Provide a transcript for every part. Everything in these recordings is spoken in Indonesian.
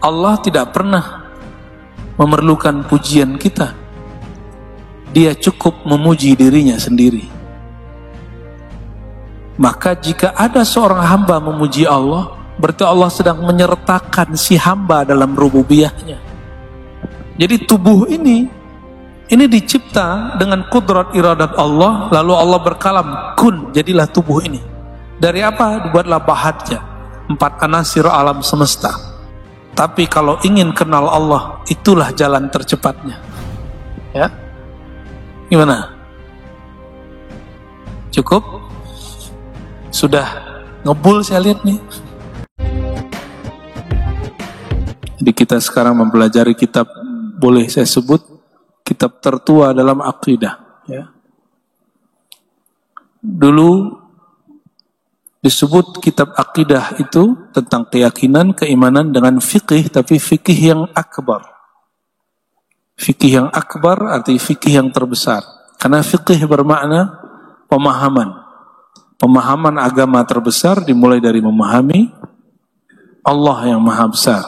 Allah tidak pernah memerlukan pujian kita. Dia cukup memuji dirinya sendiri. Maka jika ada seorang hamba memuji Allah, berarti Allah sedang menyertakan si hamba dalam rububiyahnya. Jadi tubuh ini dicipta dengan kudrat iradat Allah, lalu Allah berkalam, kun, jadilah tubuh ini. Dari apa? Dibuatlah bahatnya, 4 anasir alam semesta. Tapi kalau ingin kenal Allah, itulah jalan tercepatnya. Ya, gimana? Cukup? Sudah ngebul saya lihat nih. Jadi kita sekarang mempelajari kitab, boleh saya sebut kitab tertua dalam akidah, ya. Dulu disebut kitab akidah itu tentang keyakinan, keimanan dengan fikih, tapi fikih yang akbar. Fikih yang akbar arti fikih yang terbesar. Karena fikih bermakna pemahaman. Pemahaman agama terbesar dimulai dari memahami Allah yang maha besar.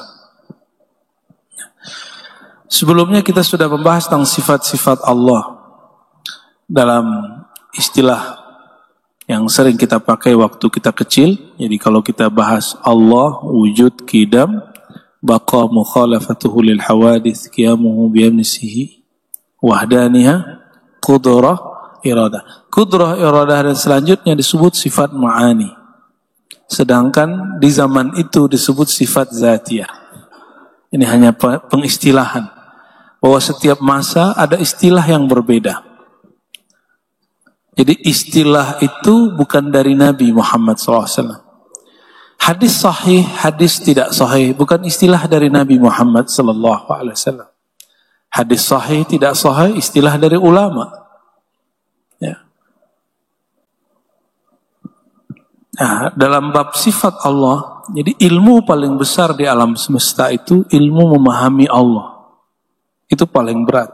Sebelumnya kita sudah membahas tentang sifat-sifat Allah dalam istilah yang sering kita pakai waktu kita kecil. Jadi kalau kita bahas Allah, wujud, qidam, baqa, mukhalafatuhu lil hawadith, qiyamuhu biyamnisihi, wahdaniyah, qudrah, iradah. Qudrah, iradah dan selanjutnya disebut sifat ma'ani. Sedangkan di zaman itu disebut sifat zatiyah. Ini hanya pengistilahan. Bahwa setiap masa ada istilah yang berbeda. Jadi istilah itu bukan dari Nabi Muhammad SAW. Hadis sahih, hadis tidak sahih, bukan istilah dari Nabi Muhammad SAW. Hadis sahih, tidak sahih, istilah dari ulama. Ya. Nah, dalam bab sifat Allah, jadi ilmu paling besar di alam semesta itu ilmu memahami Allah. Itu paling berat.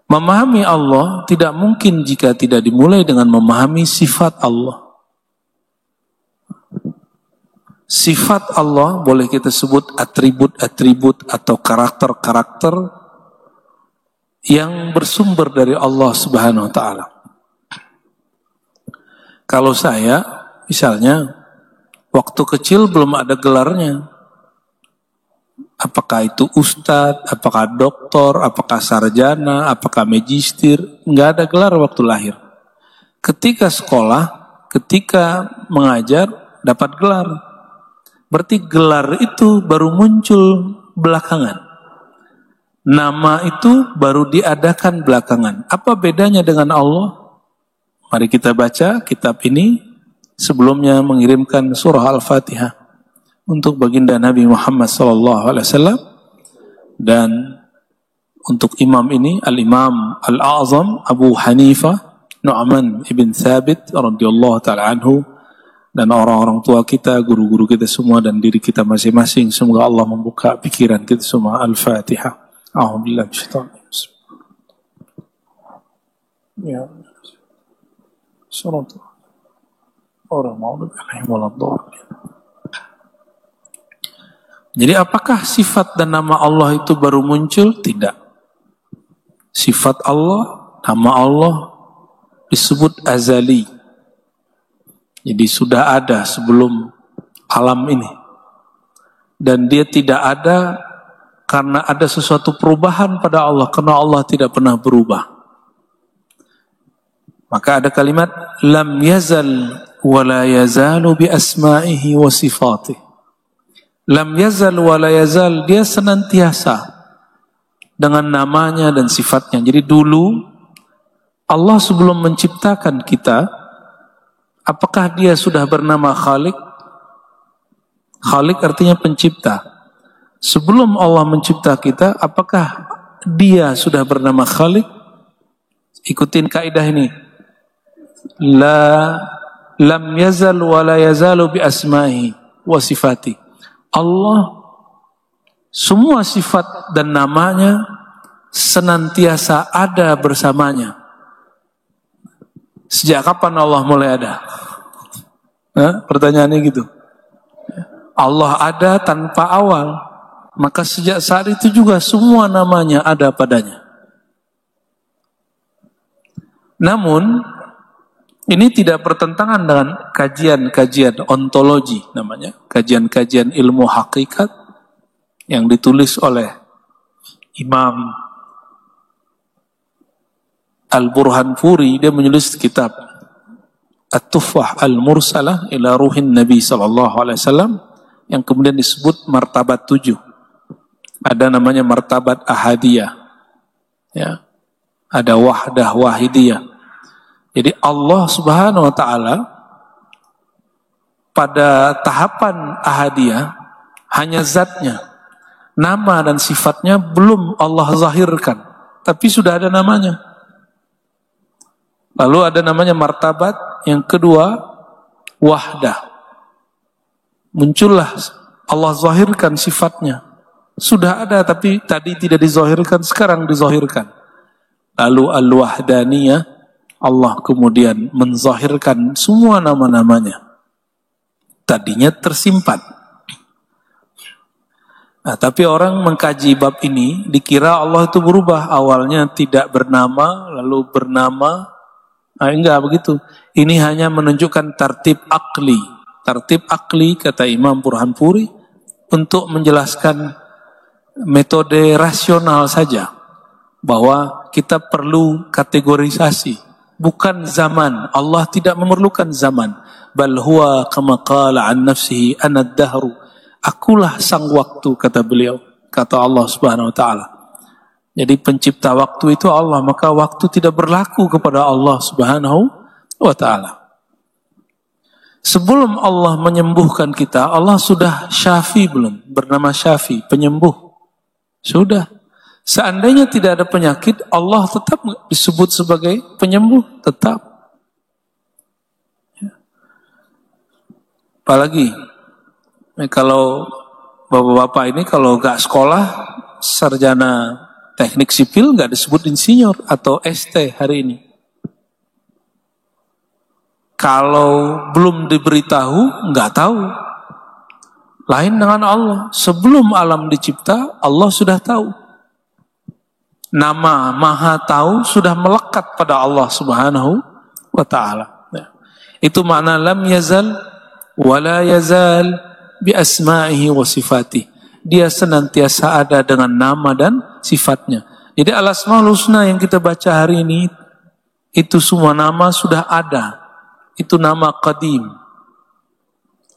Memahami Allah tidak mungkin jika tidak dimulai dengan memahami sifat Allah. Sifat Allah boleh kita sebut atribut-atribut atau karakter-karakter yang bersumber dari Allah Subhanahu wa taala. Kalau saya misalnya waktu kecil belum ada gelarnya. Apakah itu ustadz, apakah doktor, apakah sarjana, apakah magister, nggak ada gelar waktu lahir. Ketika sekolah, ketika mengajar, dapat gelar. Berarti gelar itu baru muncul belakangan. Nama itu baru diadakan belakangan. Apa bedanya dengan Allah? Mari kita baca kitab ini sebelumnya mengirimkan surah Al-Fatihah untuk baginda Nabi Muhammad SAW, dan untuk imam ini Al-Imam Al-A'zam Abu Hanifah Nu'man ibn Thabit radhiyallahu ta'ala anhu, dan orang-orang tua kita, guru-guru kita semua, dan diri kita masing-masing. Semoga Allah membuka pikiran kita semua. Al-Fatihah. A'udzubillahi minasyaitonir rajim. Ya. Surah Al-Maghdubi alaihim waladdallin. Jadi apakah sifat dan nama Allah itu baru muncul? Tidak. Sifat Allah, nama Allah disebut azali. Jadi sudah ada sebelum alam ini. Dan dia tidak ada karena ada sesuatu perubahan pada Allah, karena Allah tidak pernah berubah. Maka ada kalimat lam yazal wa la yazalu bi asma'ihi wa sifatih. Lam yazal wa la yazal, dia senantiasa dengan namanya dan sifatnya. Jadi dulu Allah sebelum menciptakan kita, apakah dia sudah bernama Khalik? Khalik artinya pencipta. Sebelum Allah mencipta kita, apakah dia sudah bernama Khalik? Ikutin kaidah ini. Lam yazal wa la yazalu bi asma'ihi wa sifati. Allah semua sifat dan namanya senantiasa ada bersamanya. Sejak kapan Allah mulai ada? Nah, pertanyaannya gitu. Allah ada tanpa awal, maka sejak saat itu juga semua namanya ada padanya. Namun ini tidak bertentangan dengan kajian-kajian ontologi namanya, kajian-kajian ilmu hakikat yang ditulis oleh Imam Al-Burhanpuri. Dia menulis kitab At-Tuffah Al-Mursalah ila Ruhin Nabi SAW yang kemudian disebut martabat 7. Ada namanya martabat ahadiyah, ya. Ada wahdah wahidiyah. Jadi Allah Subhanahu wa Ta'ala pada tahapan ahadiyah hanya zatnya, nama dan sifatnya belum Allah zahirkan, tapi sudah ada namanya. Lalu ada namanya martabat yang kedua, wahdah. Muncullah Allah zahirkan sifatnya. Sudah ada tapi tadi tidak dizahirkan, sekarang dizahirkan. Lalu al-wahdaniyah, Allah kemudian menzahirkan semua nama-namanya. Tadinya tersimpan. Nah, tapi orang mengkaji bab ini dikira Allah itu berubah. Awalnya tidak bernama, lalu bernama. Nah, enggak begitu. Ini hanya menunjukkan tartib akli. Tartib akli, kata Imam Burhanpuri, untuk menjelaskan metode rasional saja. Bahwa kita perlu kategorisasi. Bukan zaman. Allah tidak memerlukan zaman. Bal huwa kama qala an nafsihi anad dahru. Akulah sang waktu, kata beliau. Kata Allah Subhanahu wa Ta'ala. Jadi pencipta waktu itu Allah, maka waktu tidak berlaku kepada Allah Subhanahu wa Ta'ala. Sebelum Allah menyembuhkan kita, Allah sudah syafi belum? Bernama Syafi, penyembuh. Sudah. Seandainya tidak ada penyakit, Allah tetap disebut sebagai penyembuh, tetap. Apalagi, kalau bapak-bapak ini kalau gak sekolah, sarjana teknik sipil gak disebut insinyur atau ST hari ini. Kalau belum diberitahu, gak tahu. Lain dengan Allah. Sebelum alam dicipta, Allah sudah tahu. Nama Maha Tahu sudah melekat pada Allah Subhanahu wa Ta'ala. Itu makna lam yazal wa la yazal bi asma'ihi wa sifatihi. Dia senantiasa ada dengan nama dan sifatnya. Jadi al-asmaul husna yang kita baca hari ini, itu semua nama sudah ada. Itu nama qadim,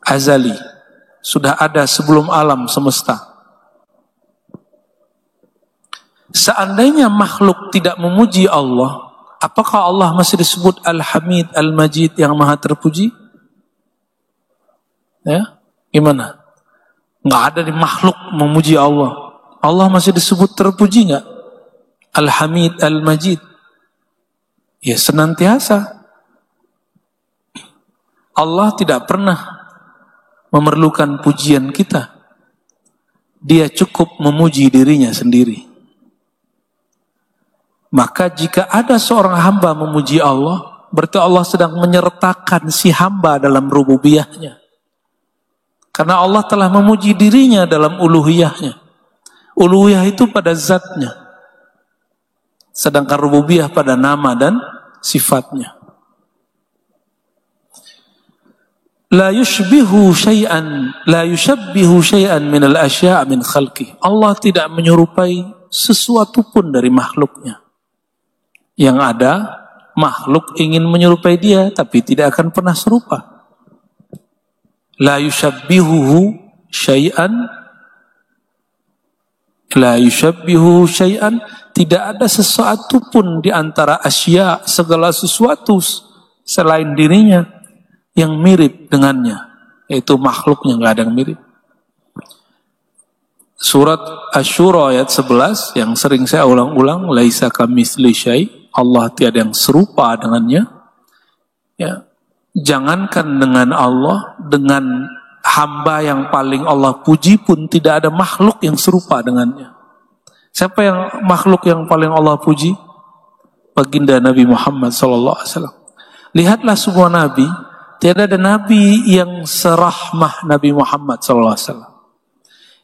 azali, sudah ada sebelum alam semesta. Seandainya makhluk tidak memuji Allah, apakah Allah masih disebut Al-Hamid, Al-Majid, yang maha terpuji? Ya, gimana? Nggak ada di makhluk memuji Allah. Allah masih disebut terpuji nggak? Al-Hamid, Al-Majid. Ya senantiasa. Allah tidak pernah memerlukan pujian kita. Dia cukup memuji dirinya sendiri. Maka jika ada seorang hamba memuji Allah, berarti Allah sedang menyertakan si hamba dalam rububiyahnya. Karena Allah telah memuji dirinya dalam uluhiyahnya. Uluhiyah itu pada zatnya. Sedangkan rububiyah pada nama dan sifatnya. La yushbihu syai'an min al-asya' min khalqih. Allah tidak menyerupai sesuatu pun dari makhluknya. Yang ada, makhluk ingin menyerupai dia, tapi tidak akan pernah serupa. La yushabbihuhu syai'an. La yushabbihu syai'an. Tidak ada sesuatu pun di antara asya, segala sesuatu selain dirinya yang mirip dengannya. Yaitu makhluknya, nggak ada yang mirip. Surat Asy-Syura ayat 11 yang sering saya ulang-ulang, laisa kamitsli syai'. Allah tiada yang serupa dengannya. Ya, jangankan dengan Allah, dengan hamba yang paling Allah puji pun tidak ada makhluk yang serupa dengannya. Siapa yang makhluk yang paling Allah puji? Baginda Nabi Muhammad SAW. Lihatlah semua nabi, Tiada ada nabi yang serahmah Nabi Muhammad SAW.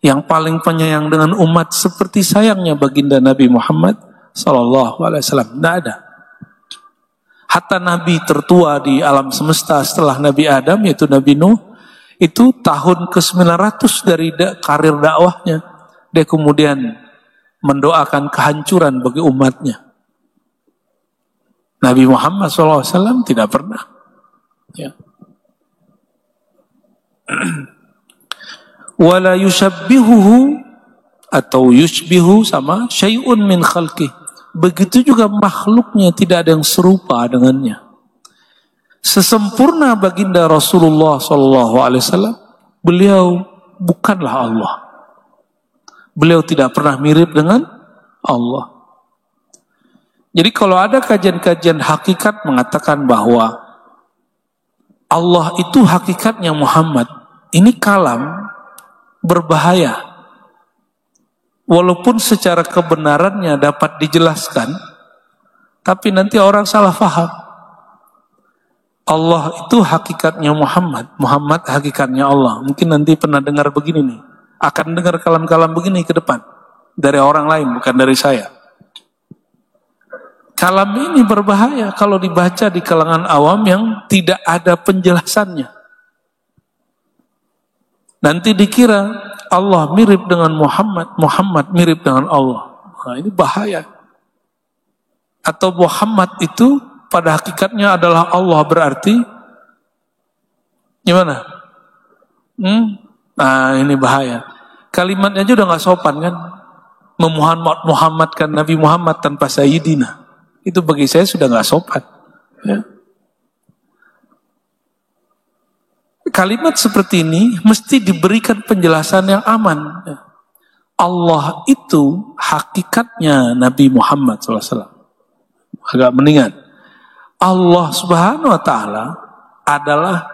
Yang paling penyayang dengan umat seperti sayangnya baginda Nabi Muhammad SAW. Tidak ada. Hatta nabi tertua di alam semesta setelah Nabi Adam, yaitu Nabi Nuh, itu tahun ke-900 dari karir dakwahnya, dia kemudian mendoakan kehancuran bagi umatnya. Nabi Muhammad SAW tidak pernah. Ya. Wala yushabbihuhu atau yushbihu sama syai'un min khalqih. Begitu juga makhluknya tidak ada yang serupa dengannya. Sesempurna baginda Rasulullah SAW, beliau bukanlah Allah. Beliau tidak pernah mirip dengan Allah. Jadi kalau ada kajian-kajian hakikat mengatakan bahwa Allah itu hakikatnya Muhammad, ini kalam berbahaya. Walaupun secara kebenarannya dapat dijelaskan, tapi nanti orang salah faham. Allah itu hakikatnya Muhammad, Muhammad hakikatnya Allah. Mungkin nanti pernah dengar begini nih, akan dengar kalam-kalam begini ke depan dari orang lain, bukan dari saya. Kalam ini berbahaya kalau dibaca di kalangan awam yang tidak ada penjelasannya. Nanti dikira Allah mirip dengan Muhammad, Muhammad mirip dengan Allah. Nah, ini bahaya. Atau Muhammad itu pada hakikatnya adalah Allah, berarti gimana? Nah, ini bahaya. Kalimatnya aja udah gak sopan kan? Memuhammadkan Nabi Muhammad tanpa Sayyidina. Itu bagi saya sudah gak sopan. Ya. Kalimat seperti ini mesti diberikan penjelasan yang aman. Allah itu hakikatnya Nabi Muhammad SAW. Agak mendingan. Allah Subhanahu Wa Ta'ala adalah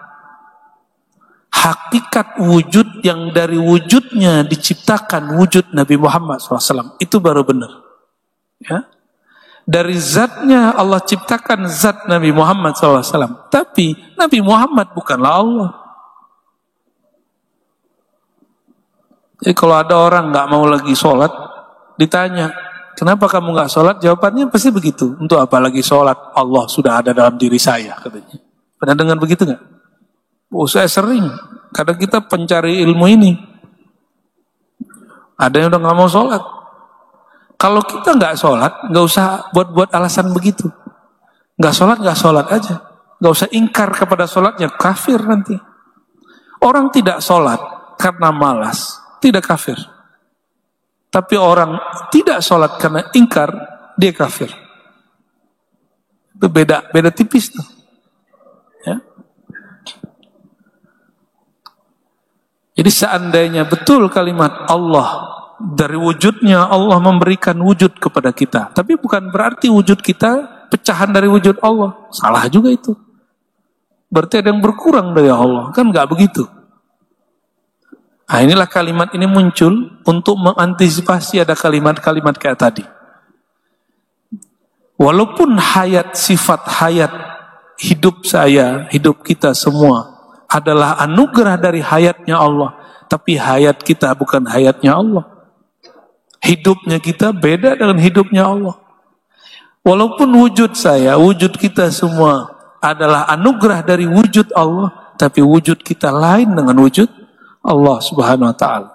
hakikat wujud yang dari wujudnya diciptakan wujud Nabi Muhammad SAW. Itu baru benar. Ya. Dari zatnya Allah ciptakan zat Nabi Muhammad SAW. Tapi Nabi Muhammad bukanlah Allah. Jadi kalau ada orang nggak mau lagi sholat, ditanya, kenapa kamu nggak sholat? Jawabannya pasti begitu. Untuk apa lagi sholat? Allah sudah ada dalam diri saya, katanya. Pernah dengar begitu nggak? Oh, saya sering. Kadang kita pencari ilmu ini. Ada yang udah nggak mau sholat. Kalau kita nggak sholat, nggak usah buat-buat alasan begitu. Nggak sholat aja. Nggak usah ingkar kepada sholatnya, kafir nanti. Orang tidak sholat karena malas, tidak kafir. Tapi orang tidak sholat karena ingkar, dia kafir. Itu beda tipis tuh. Ya. Jadi seandainya betul kalimat Allah, dari wujudnya Allah memberikan wujud kepada kita. Tapi bukan berarti wujud kita pecahan dari wujud Allah. Salah juga itu. Berarti ada yang berkurang dari Allah. Kan nggak begitu. Nah, inilah kalimat ini muncul untuk mengantisipasi ada kalimat-kalimat kayak tadi. Walaupun sifat hayat hidup saya, hidup kita semua adalah anugerah dari hayatnya Allah, tapi hayat kita bukan hayatnya Allah. Hidupnya kita beda dengan hidupnya Allah. Walaupun wujud saya, wujud kita semua adalah anugerah dari wujud Allah, tapi wujud kita lain dengan wujud Allah Subhanahu Wa Ta'ala.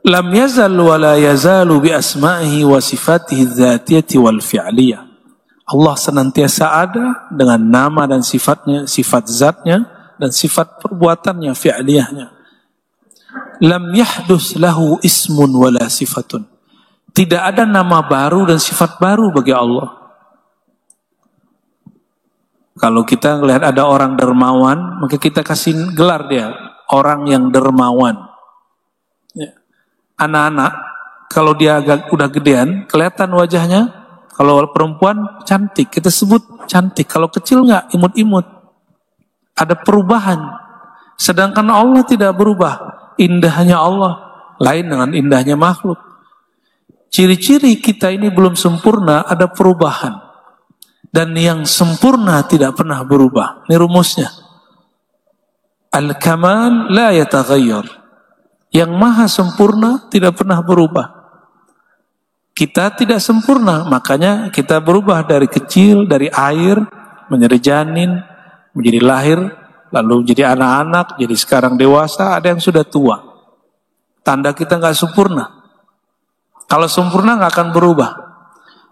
Lam yazal wa la yazalu bi asma'ihi wa sifatihi dzatiyati wal fi'liyah. Allah senantiasa ada dengan nama dan sifatnya, sifat zatnya dan sifat perbuatannya, fi'liyahnya. Lam yahdus lahu ismun wala sifatun. Tidak ada nama baru dan sifat baru bagi Allah. Kalau kita melihat ada orang dermawan, maka kita kasih gelar dia, orang yang dermawan. Ya. Anak-anak, kalau dia udah gedean, kelihatan wajahnya. Kalau perempuan cantik, kita sebut cantik. Kalau kecil nggak, imut-imut. Ada perubahan. Sedangkan Allah tidak berubah. Indahnya Allah lain dengan indahnya makhluk. Ciri-ciri kita ini belum sempurna, ada perubahan. Dan yang sempurna tidak pernah berubah. Ini rumusnya. Al-kamal la yataghayyar. Yang maha sempurna tidak pernah berubah. Kita tidak sempurna, makanya kita berubah dari kecil, dari air, menjadi janin, menjadi lahir, lalu jadi anak-anak, jadi sekarang dewasa, ada yang sudah tua. Tanda kita nggak sempurna. Kalau sempurna nggak akan berubah.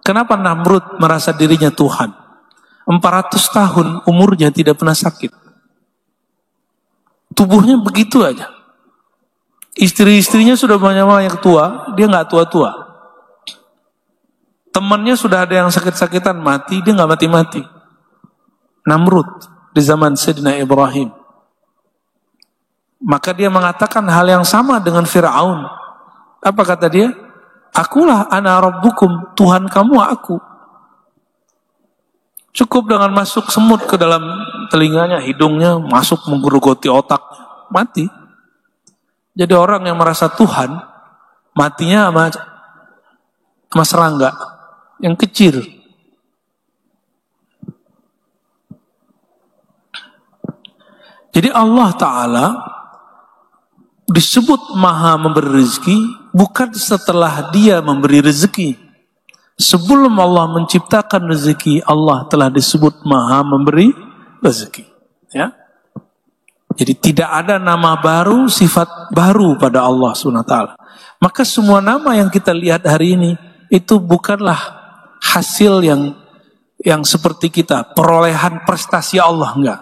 Kenapa Namrud merasa dirinya Tuhan? 400 tahun umurnya tidak pernah sakit. Tubuhnya begitu aja. Istri-istrinya sudah banyak tua, dia nggak tua-tua. Temannya sudah ada yang sakit-sakitan mati, dia nggak mati-mati. Namrud di zaman Sayyidina Ibrahim. Maka dia mengatakan hal yang sama dengan Fir'aun. Apa kata dia? Akulah ana rabbukum, Tuhan kamu aku. Cukup dengan masuk semut ke dalam telinganya, hidungnya, masuk menggerogoti otak, mati. Jadi orang yang merasa Tuhan, matinya sama serangga yang kecil. Jadi Allah Ta'ala disebut maha memberi rezeki bukan setelah dia memberi rezeki. Sebelum Allah menciptakan rezeki, Allah telah disebut maha memberi rezeki. Ya. Jadi tidak ada nama baru, sifat baru pada Allah SWT. Maka semua nama yang kita lihat hari ini itu bukanlah hasil yang seperti kita, perolehan prestasi Allah, enggak.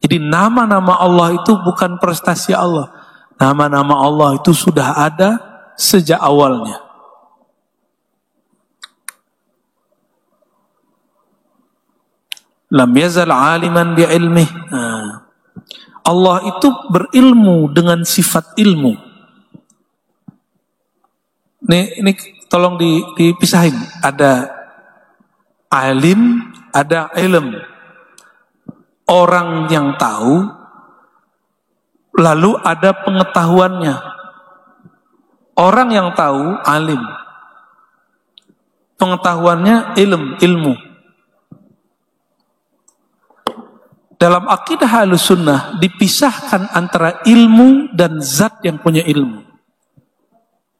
Jadi nama-nama Allah itu bukan prestasi Allah. Nama-nama Allah itu sudah ada sejak awalnya. Lam yazal aliman bi'ilmih. Allah itu berilmu dengan sifat ilmu. Ini tolong dipisahin. Ada alim, ada ilm. Orang yang tahu, lalu ada pengetahuannya. Orang yang tahu, alim. Pengetahuannya ilmu. Dalam akidah Ahlussunnah dipisahkan antara ilmu dan zat yang punya ilmu.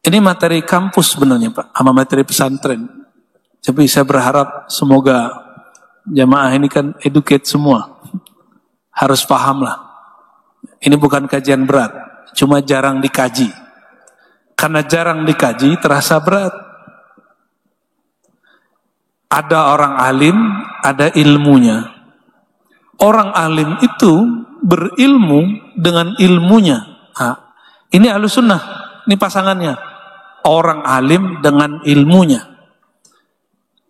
Ini materi kampus sebenarnya Pak, sama materi pesantren. Tapi saya berharap semoga jamaah ini kan educate semua. Harus paham lah. Ini bukan kajian berat, cuma jarang dikaji. Karena jarang dikaji terasa berat. Ada orang alim, ada ilmunya. Orang alim itu berilmu dengan ilmunya. Ini Ahlussunnah, ini pasangannya. Orang alim dengan ilmunya.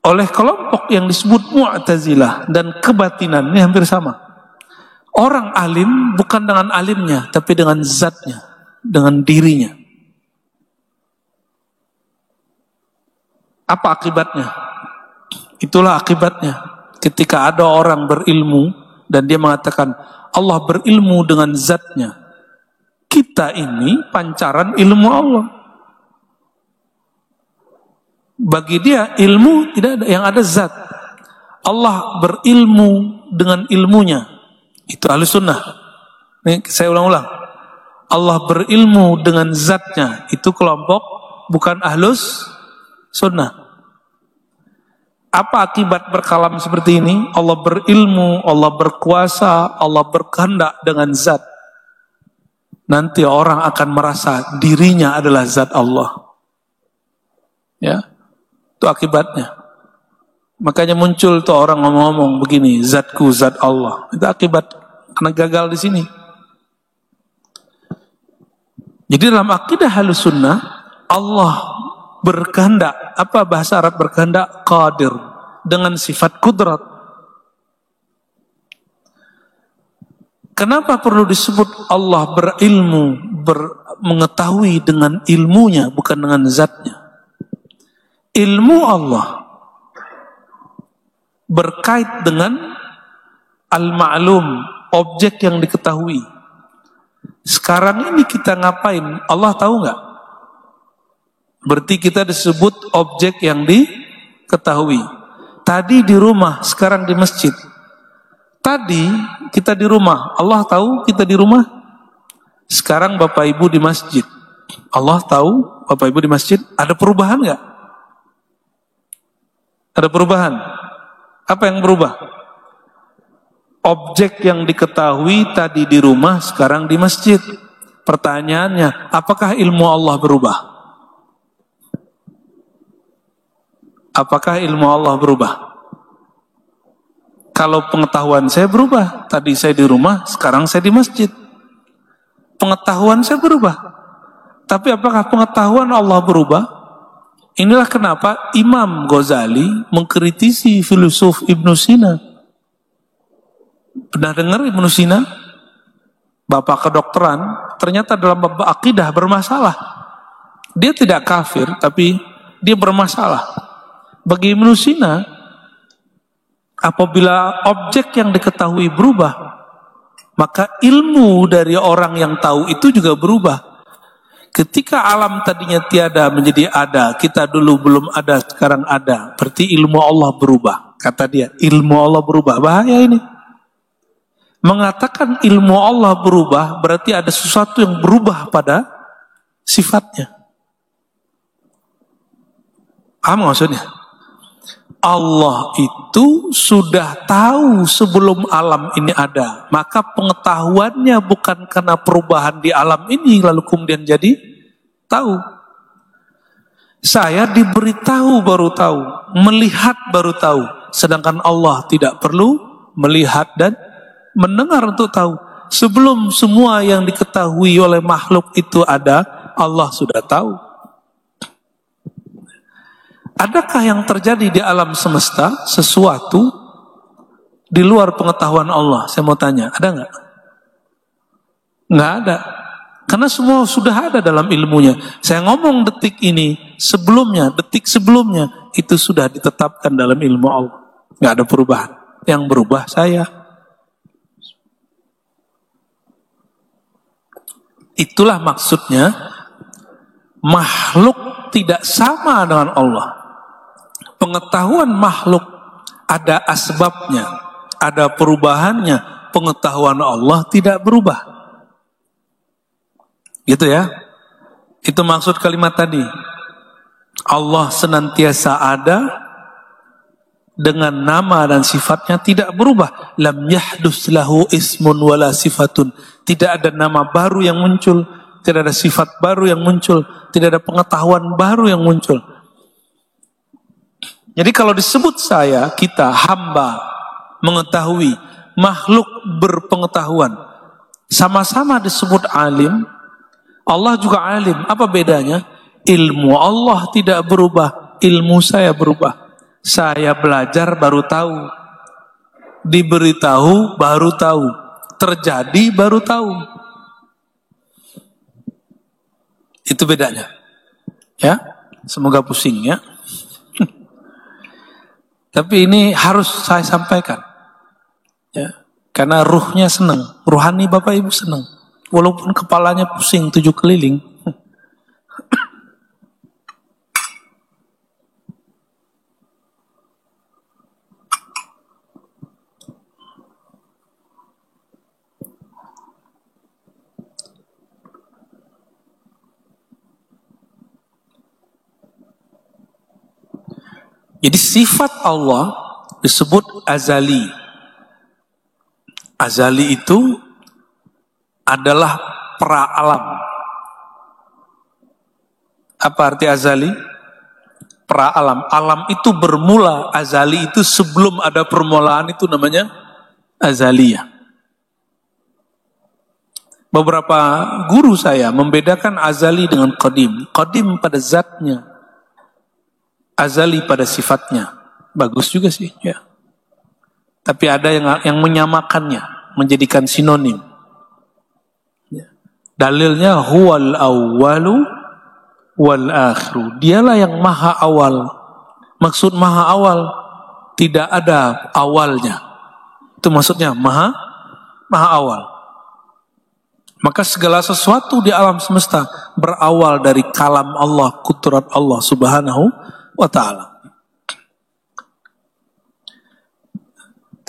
Oleh kelompok yang disebut Mu'tazilah dan kebatinan, ini hampir sama. Orang alim bukan dengan alimnya, tapi dengan zatnya, dengan dirinya. Apa akibatnya? Itulah akibatnya. Ketika ada orang berilmu, dan dia mengatakan, Allah berilmu dengan zatnya. Kita ini pancaran ilmu Allah. Bagi dia ilmu tidak ada, yang ada zat. Allah berilmu dengan ilmunya. Itu Ahlussunnah. Ini saya ulang-ulang. Allah berilmu dengan zatnya. Itu kelompok bukan Ahlussunnah. Apa akibat berkalam seperti ini? Allah berilmu, Allah berkuasa, Allah berkehendak dengan zat. Nanti orang akan merasa dirinya adalah zat Allah. Ya, itu akibatnya. Makanya muncul tuh orang ngomong-ngomong begini, zatku, zat Allah. Itu akibat karena gagal di sini. Jadi dalam akidah Ahlussunnah, Allah berkehendak, apa bahasa Arab berkehendak? Qadir, dengan sifat kudrat. Kenapa perlu disebut Allah berilmu, mengetahui dengan ilmunya, bukan dengan zatnya? Ilmu Allah berkait dengan al-ma'lum, objek yang diketahui. Sekarang ini kita ngapain? Allah tahu nggak? Berarti kita disebut objek yang diketahui. Tadi di rumah, sekarang di masjid. Tadi kita di rumah, Allah tahu kita di rumah. Sekarang Bapak Ibu di masjid, Allah tahu Bapak Ibu di masjid. Ada perubahan nggak? Ada perubahan. Apa yang berubah? Objek yang diketahui tadi di rumah, sekarang di masjid. Pertanyaannya, apakah ilmu Allah berubah? Apakah ilmu Allah berubah? Kalau pengetahuan saya berubah, tadi saya di rumah, sekarang saya di masjid. Pengetahuan saya berubah. Tapi apakah pengetahuan Allah berubah? Inilah kenapa Imam Ghazali mengkritisi filosof Ibnu Sina. Pernah dengar Ibnu Sina? Bapak kedokteran, ternyata dalam bab akidah bermasalah. Dia tidak kafir, tapi dia bermasalah. Bagi Ibnu Sina, apabila objek yang diketahui berubah, maka ilmu dari orang yang tahu itu juga berubah. Ketika alam tadinya tiada menjadi ada, kita dulu belum ada, sekarang ada. Berarti ilmu Allah berubah. Kata dia, ilmu Allah berubah. Bahaya ini. Mengatakan ilmu Allah berubah, berarti ada sesuatu yang berubah pada sifatnya. Apa maksudnya? Allah itu sudah tahu sebelum alam ini ada. Maka pengetahuannya bukan karena perubahan di alam ini lalu kemudian jadi tahu. Saya diberitahu baru tahu, melihat baru tahu. Sedangkan Allah tidak perlu melihat dan mendengar untuk tahu. Sebelum semua yang diketahui oleh makhluk itu ada, Allah sudah tahu. Adakah yang terjadi di alam semesta sesuatu di luar pengetahuan Allah? Saya mau tanya, ada nggak? Nggak ada. Karena semua sudah ada dalam ilmunya. Saya ngomong detik ini, sebelumnya, detik sebelumnya, itu sudah ditetapkan dalam ilmu Allah. Nggak ada perubahan. Yang berubah saya. Itulah maksudnya, makhluk tidak sama dengan Allah. Pengetahuan makhluk ada asbabnya, ada perubahannya. Pengetahuan Allah tidak berubah. Gitu ya. Itu maksud kalimat tadi. Allah senantiasa ada dengan nama dan sifatnya tidak berubah. Lam yahdus lahu ismun wala sifatun. Tidak ada nama baru yang muncul, tidak ada sifat baru yang muncul, tidak ada pengetahuan baru yang muncul. Jadi kalau disebut saya, kita hamba mengetahui, makhluk berpengetahuan, sama-sama disebut alim, Allah juga alim. Apa bedanya? Ilmu Allah tidak berubah, ilmu saya berubah. Saya belajar baru tahu, diberitahu baru tahu, terjadi baru tahu. Itu bedanya. Ya, semoga pusing ya. Tapi ini harus saya sampaikan. Ya, karena ruhnya senang, ruhani Bapak Ibu senang. Walaupun kepalanya pusing 7 keliling. Jadi sifat Allah disebut azali. Azali itu adalah pra-alam. Apa arti azali? Pra-alam. Alam itu bermula, azali itu sebelum ada permulaan, itu namanya azaliyah. Beberapa guru saya membedakan azali dengan qadim. Qadim pada zatnya, azali pada sifatnya. Bagus juga sih ya. Tapi ada yang menyamakannya, menjadikan sinonim. Dalilnya huwal awwalu wal akhiru. Dialah yang maha awal. Maksud maha awal, tidak ada awalnya. Itu maksudnya maha awal. Maka segala sesuatu di alam semesta berawal dari kalam Allah, kudrat Allah subhanahu wa ta'ala.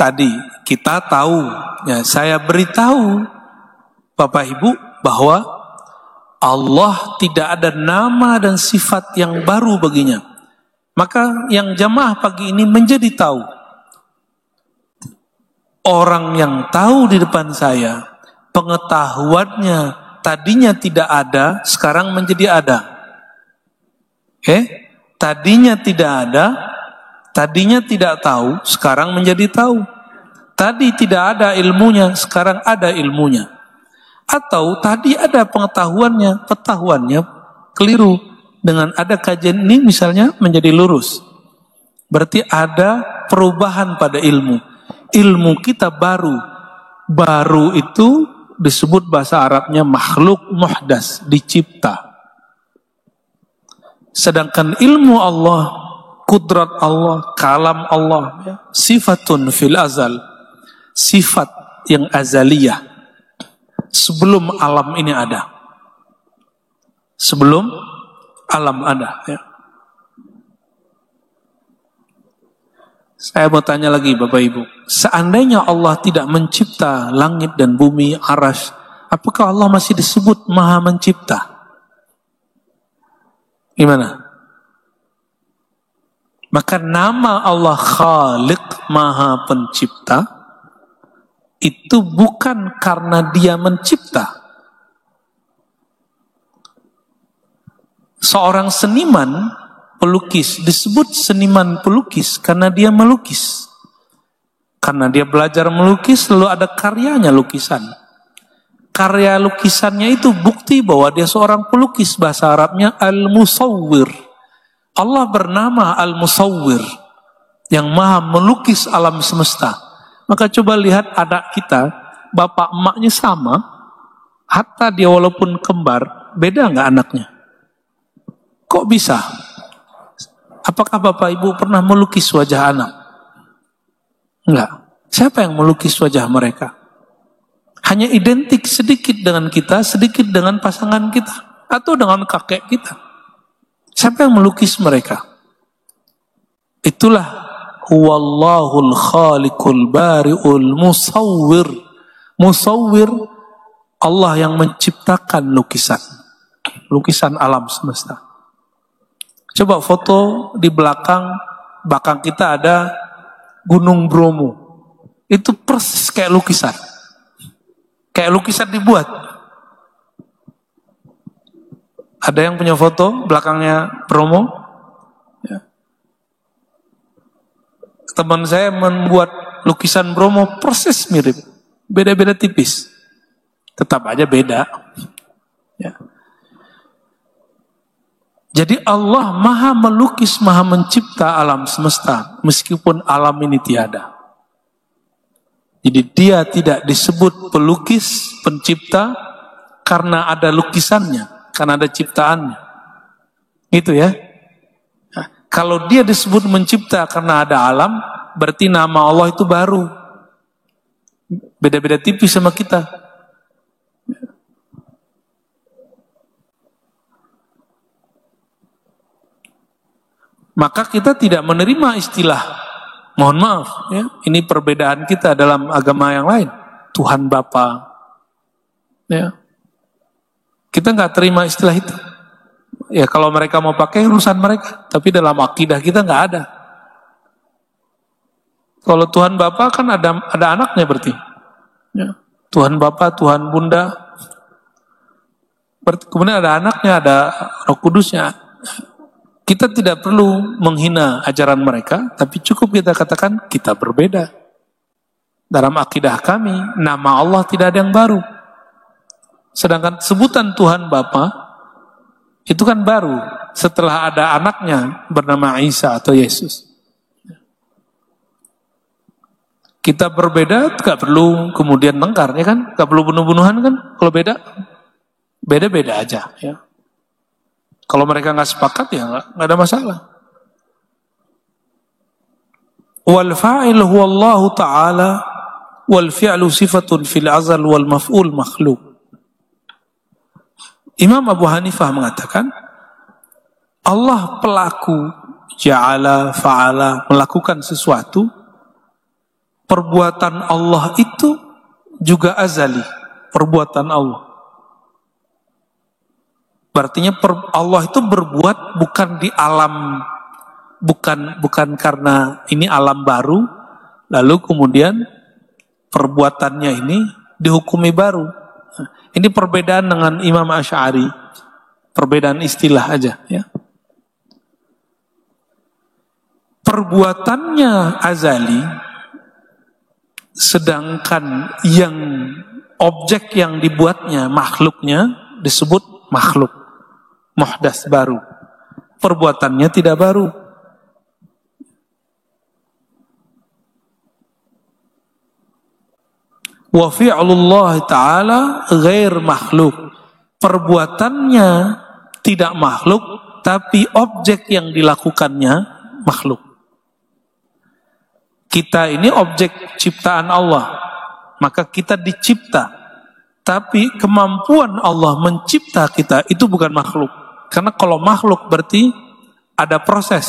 tadi kita tahu, ya, saya beritahu Bapak Ibu bahwa Allah tidak ada nama dan sifat yang baru baginya. Maka yang jamaah pagi ini menjadi tahu. Orang yang tahu di depan saya, pengetahuannya tadinya tidak ada, sekarang menjadi ada. Tadinya tidak ada, tadinya tidak tahu, sekarang menjadi tahu. Tadi tidak ada ilmunya, sekarang ada ilmunya. Atau tadi ada pengetahuannya keliru. Dengan ada kajian ini misalnya menjadi lurus. Berarti ada perubahan pada ilmu. Ilmu kita baru. Baru itu disebut bahasa Arabnya makhluk muhdas, dicipta. Sedangkan ilmu Allah, kudrat Allah, kalam Allah, ya, sifatun fil azal, sifat yang azaliyah, sebelum alam ini ada. Sebelum alam ada, ya. Saya mau tanya lagi Bapak Ibu, seandainya Allah tidak mencipta langit dan bumi, arasy, apakah Allah masih disebut Maha Mencipta? Gimana? Maka nama Allah Khaliq, Maha Pencipta, itu bukan karena dia mencipta. Seorang seniman pelukis disebut seniman pelukis karena dia melukis. Karena dia belajar melukis, lalu ada karyanya lukisan. Karya lukisannya itu bukti bahwa dia seorang pelukis. Bahasa Arabnya Al-Musawwir. Allah bernama Al-Musawwir, yang maha melukis alam semesta. Maka coba lihat anak kita, bapak emaknya sama, hatta dia walaupun kembar, beda nggak anaknya? Kok bisa? Apakah Bapak Ibu pernah melukis wajah anak? Enggak. Siapa yang melukis wajah mereka? Hanya identik sedikit dengan kita, sedikit dengan pasangan kita, atau dengan kakek kita. Siapa yang melukis mereka? Itulah huwallahul khaliqul bari'ul musawwir. Musawwir, Allah yang menciptakan lukisan. Lukisan alam semesta. Coba foto di belakang kita ada Gunung Bromo. Itu persis kayak lukisan. Kayak lukisan dibuat. Ada yang punya foto belakangnya Bromo? Ya. Teman saya membuat lukisan Bromo persis mirip. Beda-beda tipis. Tetap aja beda. Ya. Jadi Allah maha melukis, maha mencipta alam semesta, meskipun alam ini tiada. Jadi dia tidak disebut pelukis, pencipta, karena ada lukisannya, karena ada ciptaannya. Gitu ya. Nah, kalau dia disebut mencipta karena ada alam, berarti nama Allah itu baru. Beda-beda tipis sama kita. Maka kita tidak menerima istilah, mohon maaf, ya, ini perbedaan kita dalam agama yang lain. Tuhan Bapa, ya, kita nggak terima istilah itu. Ya kalau mereka mau pakai urusan mereka, tapi dalam akidah kita nggak ada. Kalau Tuhan Bapa kan ada anaknya berarti. Ya. Tuhan Bapa, Tuhan Bunda. Kemudian ada anaknya, ada Roh Kudusnya. Kita tidak perlu menghina ajaran mereka, tapi cukup kita katakan kita berbeda. Dalam akidah kami, nama Allah tidak ada yang baru. Sedangkan sebutan Tuhan Bapa, itu kan baru setelah ada anaknya bernama Isa atau Yesus. Kita berbeda, gak perlu kemudian tengkar, ya kan? Gak perlu bunuh-bunuhan kan? Kalau beda, beda-beda aja, ya. Kalau mereka nggak sepakat ya nggak ada masalah. Wal fa'il huwa Allah Ta'ala wal fi'lu sifatun fil azal wal maf'ul makhluk. Imam Abu Hanifah mengatakan Allah pelaku ja'ala fa'ala melakukan sesuatu, perbuatan Allah itu juga azali, perbuatan Allah. Artinya Allah itu berbuat bukan di alam, bukan karena ini alam baru, lalu kemudian perbuatannya ini dihukumi baru. Ini perbedaan dengan Imam Asy'ari, perbedaan istilah aja ya. Perbuatannya azali, sedangkan yang objek yang dibuatnya, makhluknya disebut makhluk, muhdats baru. Perbuatannya tidak baru. Wa fi'lullah ta'ala ghair makhluk. Perbuatannya tidak makhluk, tapi objek yang dilakukannya makhluk. Kita ini objek ciptaan Allah, maka kita dicipta. Tapi kemampuan Allah mencipta kita itu bukan makhluk. Karena kalau makhluk berarti ada proses.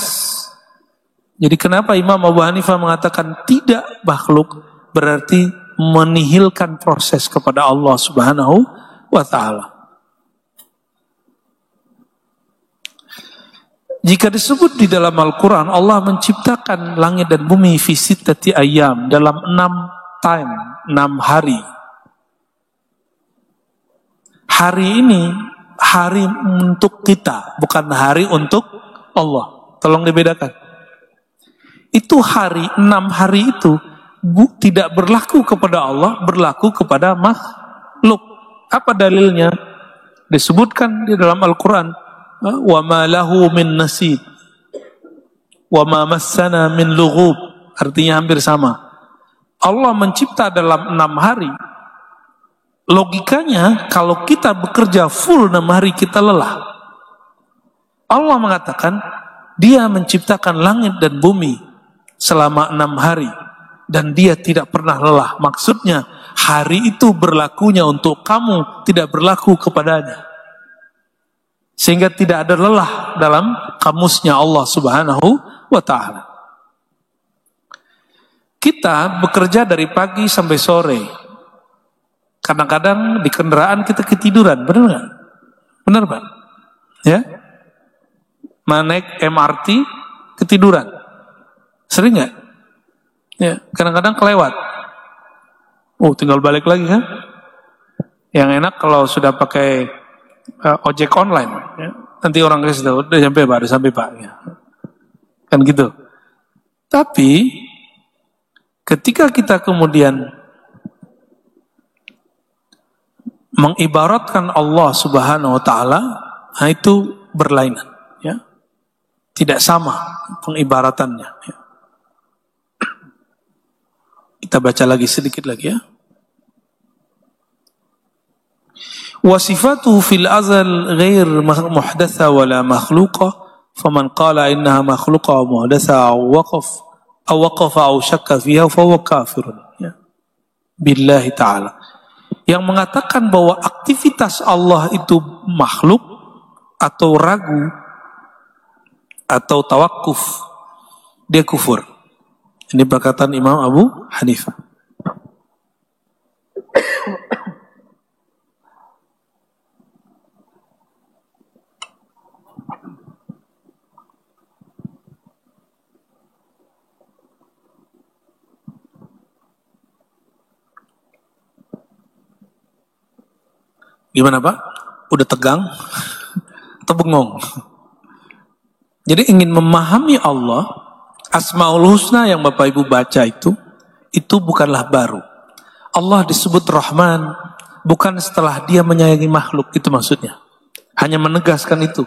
Jadi kenapa Imam Abu Hanifah mengatakan tidak makhluk, berarti menihilkan proses kepada Allah Subhanahu wa ta'ala. Jika disebut di dalam Al-Quran, Allah menciptakan langit dan bumi fi sittati ayyam, dalam 6 hari. Hari ini hari untuk kita, bukan hari untuk Allah. Tolong dibedakan. Itu hari, 6 hari itu tidak berlaku kepada Allah, berlaku kepada makhluk. Apa dalilnya? Disebutkan di dalam Al-Quran, wa ma lahu min nasib wa ma massana min lughub, artinya hampir sama. Allah mencipta dalam 6 hari. Logikanya kalau kita bekerja full 6 hari kita lelah. Allah mengatakan Dia menciptakan langit dan bumi selama 6 hari dan Dia tidak pernah lelah. Maksudnya hari itu berlakunya untuk kamu, tidak berlaku kepadanya. Sehingga tidak ada lelah dalam kamusnya Allah Subhanahu wa ta'ala. Kita bekerja dari pagi sampai sore. Kadang-kadang di kendaraan kita ketiduran, benar nggak? Benar Pak? Ya? Naik MRT ketiduran. Sering nggak? Ya, kadang-kadang kelewat. Oh, tinggal balik lagi kan? Yang enak kalau sudah pakai ojek online, ya. Nanti orang kasih tahu, udah sampai Pak, ya. Kan gitu. Tapi ketika kita kemudian mengibaratkan Allah Subhanahu wa ta'ala, nah itu berlainan, ya. Tidak sama pengibaratannya, ya. Kita baca lagi sedikit lagi ya. وصفاته في الأزل غير محدثة ولا مخلوقة فمن قال إنها مخلوقة ومحدثة أو وقف أو شك فيها فهو كافر بالله تعالى. Yang mengatakan bahwa aktivitas Allah itu makhluk atau ragu atau tawakuf, dia kufur. Ini perkataan Imam Abu Hanifah. Gimana Pak? Udah tegang? Atau bengong? Jadi ingin memahami Allah, Asmaul Husna yang Bapak Ibu baca itu bukanlah baru. Allah disebut Rahman, bukan setelah Dia menyayangi makhluk, itu maksudnya. Hanya menegaskan itu.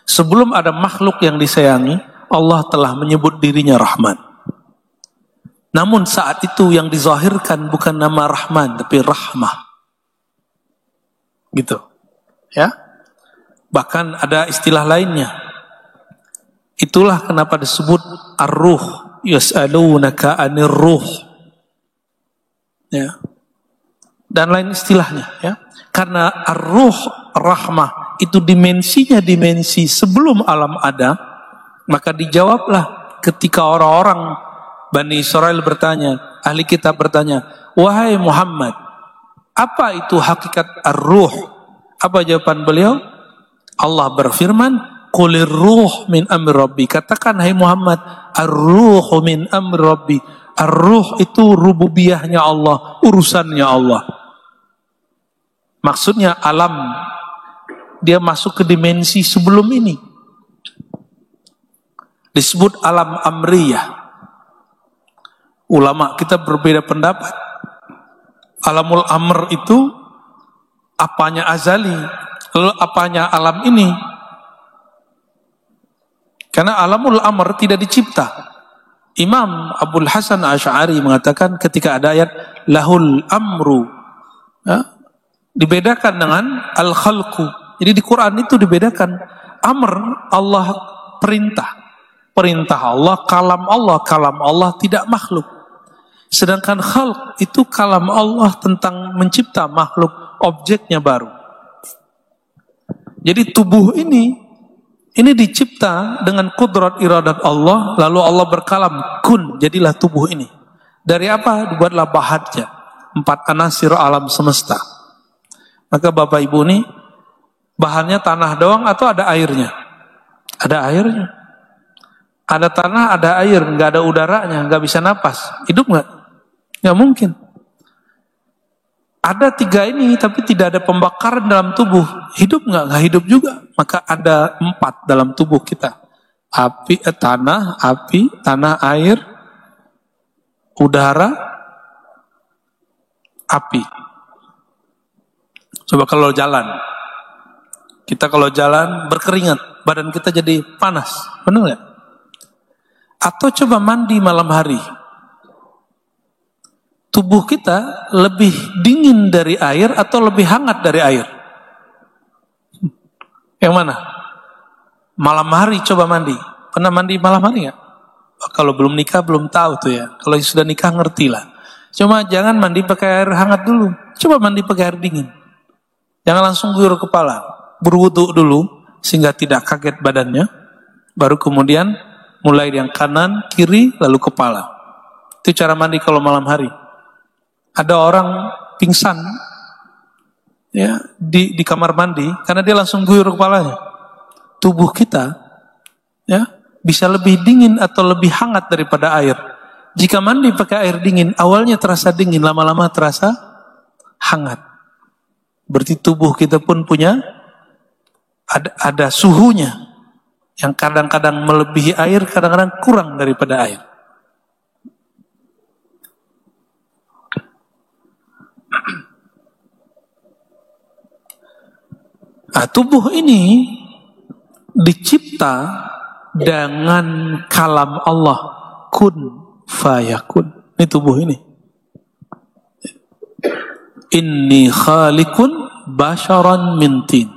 Sebelum ada makhluk yang disayangi, Allah telah menyebut dirinya Rahman. Namun saat itu yang dizahirkan bukan nama Rahman, tapi Rahmah. Gitu, ya. Bahkan ada istilah lainnya. Itulah kenapa disebut ar-ruh, yas'alunaka 'anir ruh. Ya. Dan lain istilahnya, ya. Karena ar-ruh, rahmah itu dimensinya dimensi sebelum alam ada, maka dijawablah ketika orang-orang Bani Israel bertanya, ahli kitab bertanya, wahai Muhammad, apa itu hakikat ar-ruh? Apa jawaban beliau? Allah berfirman, qulir ruh min amri rabbi. Katakan hai Muhammad, ar-ruh min amri rabbi. Ar-ruh itu rububiyahnya Allah, urusannya Allah. Maksudnya alam, dia masuk ke dimensi sebelum ini. Disebut alam amriyah. Ulama kita berbeda pendapat. Alamul amr itu apanya azali, lalu apanya alam ini? Karena alamul amr tidak dicipta. Imam Abul Hasan Asy'ari mengatakan ketika ada ayat lahul amru, ya, dibedakan dengan al-khalqu. Jadi di Quran itu dibedakan. Amr, Allah perintah. Perintah Allah, kalam Allah tidak makhluk. Sedangkan khalq itu kalam Allah tentang mencipta makhluk, objeknya baru. Jadi tubuh ini dicipta dengan kudrat iradat Allah, lalu Allah berkalam, kun, jadilah tubuh ini. Dari apa? Dibuatlah bahatnya, 4 anasir alam semesta. Maka Bapak Ibu ini, bahannya tanah doang atau ada airnya? Ada airnya. Ada tanah, ada air, nggak ada udaranya, nggak bisa napas. Hidup nggak? Nggak mungkin. Ada 3 ini, tapi tidak ada pembakaran dalam tubuh. Hidup nggak? Nggak hidup juga. Maka ada 4 dalam tubuh kita. Tanah, api, tanah, air, udara, api. Coba kalau jalan. Kita kalau jalan berkeringat, badan kita jadi panas. Benar nggak? Atau coba mandi malam hari. Tubuh kita lebih dingin dari air atau lebih hangat dari air? Yang mana? Malam hari coba mandi. Pernah mandi malam hari nggak? Kalau belum nikah belum tahu tuh ya. Kalau sudah nikah ngerti lah. Cuma jangan mandi pakai air hangat dulu. Coba mandi pakai air dingin. Jangan langsung guyur kepala. Berwudu dulu sehingga tidak kaget badannya. Baru kemudian mulai yang kanan, kiri, lalu kepala. Itu cara mandi kalau malam hari. Ada orang pingsan ya di kamar mandi karena dia langsung guyur kepalanya. Tubuh kita ya bisa lebih dingin atau lebih hangat daripada air. Jika mandi pakai air dingin, awalnya terasa dingin, lama-lama terasa hangat. Berarti tubuh kita pun punya ada suhunya yang kadang-kadang melebihi air, kadang-kadang kurang daripada air. Nah, tubuh ini dicipta dengan kalam Allah, kun fayakun. Ini tubuh ini. Inni khaliqun basharan min tin.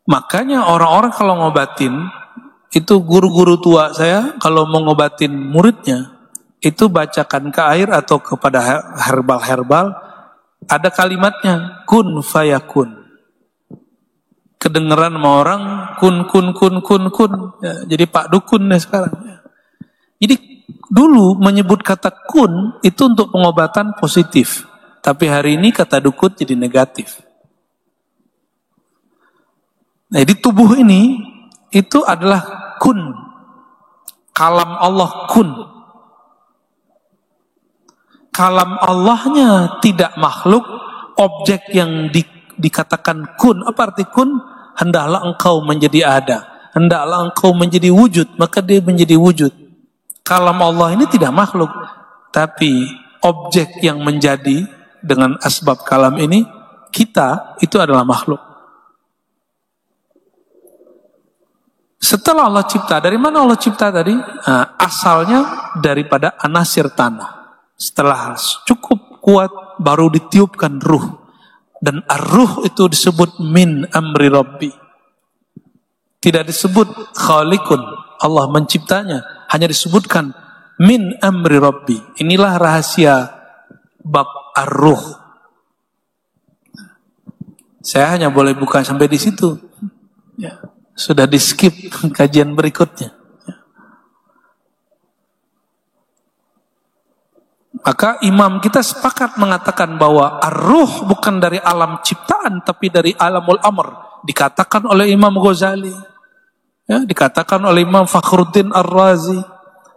Makanya orang-orang kalau ngobatin, itu guru-guru tua saya kalau mau ngobatin muridnya, itu bacakan ke air atau kepada herbal-herbal, ada kalimatnya, kun fayakun. Kedengeran sama orang, kun. Ya, jadi Pak Dukun nih sekarang. Jadi dulu menyebut kata kun itu untuk pengobatan positif. Tapi hari ini kata dukun jadi negatif. Nah, di tubuh ini itu adalah kun. Kalam Allah kun. Kalam Allahnya tidak makhluk, objek yang dikatakan kun. Apa arti kun? Hendaklah engkau menjadi ada. Hendaklah engkau menjadi wujud, maka dia menjadi wujud. Kalam Allah ini tidak makhluk, tapi objek yang menjadi dengan asbab kalam ini, kita itu adalah makhluk. Setelah Allah cipta, dari mana Allah cipta tadi? Nah, asalnya daripada anasir tanah. Setelah cukup kuat, baru ditiupkan ruh. Dan ar-ruh itu disebut min amri rabbi. Tidak disebut khaliqun, Allah menciptanya. Hanya disebutkan min amri rabbi. Inilah rahasia bab ar-ruh. Saya hanya boleh buka sampai di situ. Ya. Sudah di skip kajian berikutnya. Maka imam kita sepakat mengatakan bahwa ar-ruh bukan dari alam ciptaan tapi dari alamul amr. Dikatakan oleh Imam Ghazali, ya, dikatakan oleh Imam Fakhruddin Ar-Razi,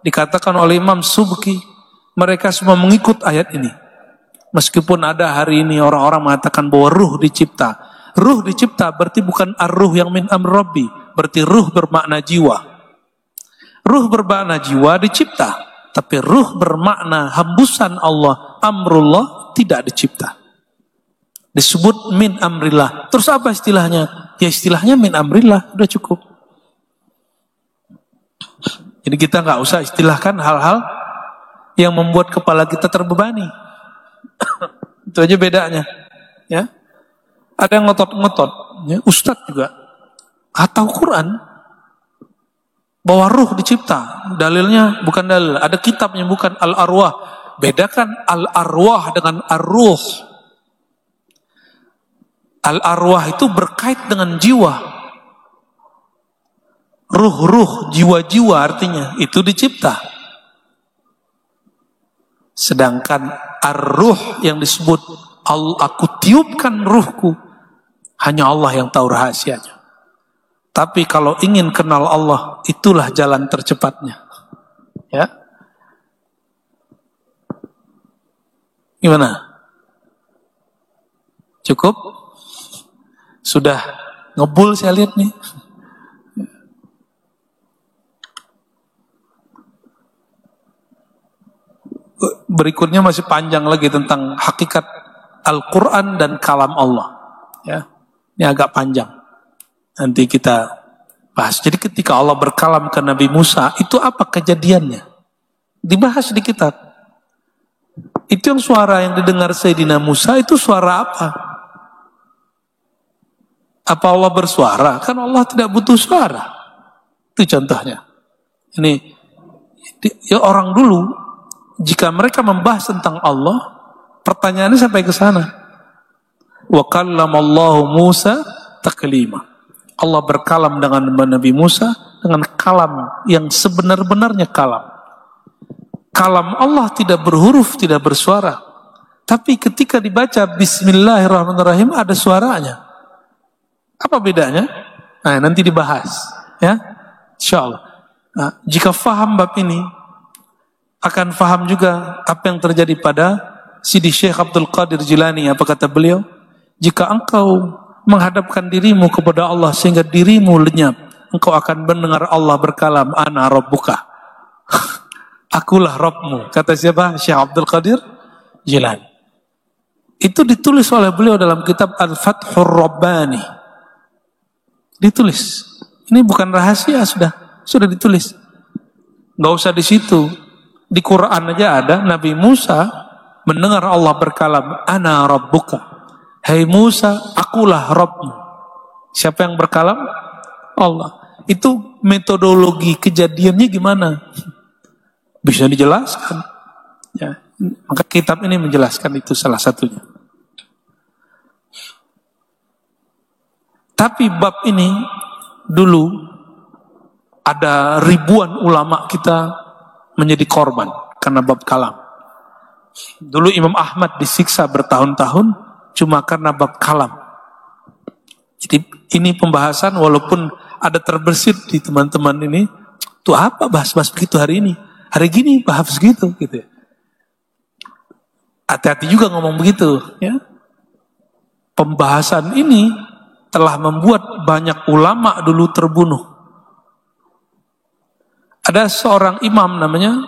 dikatakan oleh Imam Subki. Mereka semua mengikut ayat ini. Meskipun ada hari ini orang-orang mengatakan bahwa ruh dicipta. Ruh dicipta berarti bukan ar-ruh yang min amr rabbi, berarti ruh bermakna jiwa. Ruh bermakna jiwa dicipta, tapi ruh bermakna hembusan Allah, amrullah, tidak dicipta. Disebut min amrillah. Terus apa istilahnya? Ya istilahnya min amrillah, udah cukup. Jadi kita nggak usah istilahkan hal-hal yang membuat kepala kita terbebani. Itu aja bedanya. Ya, ada yang ngotot-ngotot. Ya, Ustadz juga atau Quran bahwa ruh dicipta. Dalilnya bukan dalil. Ada kitabnya bukan al-arwah. Bedakan al-arwah dengan ar-ruh. Al-arwah itu berkait dengan jiwa. Ruh-ruh, jiwa-jiwa artinya itu dicipta. Sedangkan ar-ruh yang disebut aku tiupkan ruhku, hanya Allah yang tahu rahasianya. Tapi kalau ingin kenal Allah, itulah jalan tercepatnya. Ya. Gimana? Cukup? Sudah ngebul saya lihat nih. Berikutnya masih panjang lagi tentang hakikat Al-Quran dan kalam Allah. Ya, ini agak panjang. Nanti kita bahas. Jadi ketika Allah berkalam ke Nabi Musa, itu apa kejadiannya? Dibahas di kitab. Itu yang suara yang didengar Sayyidina Musa, itu suara apa? Apa Allah bersuara? Kan Allah tidak butuh suara. Itu contohnya. Ini ya orang dulu, jika mereka membahas tentang Allah, pertanyaannya sampai ke sana. Wa kallamallahu Musa taklima. Allah berkalam dengan Nabi Musa dengan kalam yang sebenar-benarnya kalam. Kalam Allah tidak berhuruf, tidak bersuara. Tapi ketika dibaca Bismillahirrahmanirrahim ada suaranya. Apa bedanya? Nah, nanti dibahas, ya, insyaallah. Nah, jika faham bab ini, akan faham juga apa yang terjadi pada Sidi Syekh Abdul Qadir Jilani. Apa kata beliau? Jika engkau menghadapkan dirimu kepada Allah sehingga dirimu lenyap, engkau akan mendengar Allah berkalam, ana rabbuka. Akulah Rabbmu. Kata siapa? Syekh Abdul Qadir Jilani. Itu ditulis oleh beliau dalam kitab Al-Fathur Rabbani. Ditulis. Ini bukan rahasia, sudah ditulis. Nggak usah di situ. Di Quran aja ada Nabi Musa mendengar Allah berkalam, ana rabbuka. Hai Musa, akulah Rabbmu. Siapa yang berkalam? Allah. Itu metodologi kejadiannya gimana? Bisa dijelaskan. Ya, maka kitab ini menjelaskan itu salah satunya. Tapi bab ini dulu ada ribuan ulama kita menjadi korban karena bab kalam. Dulu Imam Ahmad disiksa bertahun-tahun cuma karena bab kalam. Jadi ini pembahasan walaupun ada terbersit di teman-teman ini, tuh apa bahas-bahas begitu hari ini? Hari gini bahas gitu ya. Hati-hati juga ngomong begitu, ya. Pembahasan ini telah membuat banyak ulama dulu terbunuh. Ada seorang imam namanya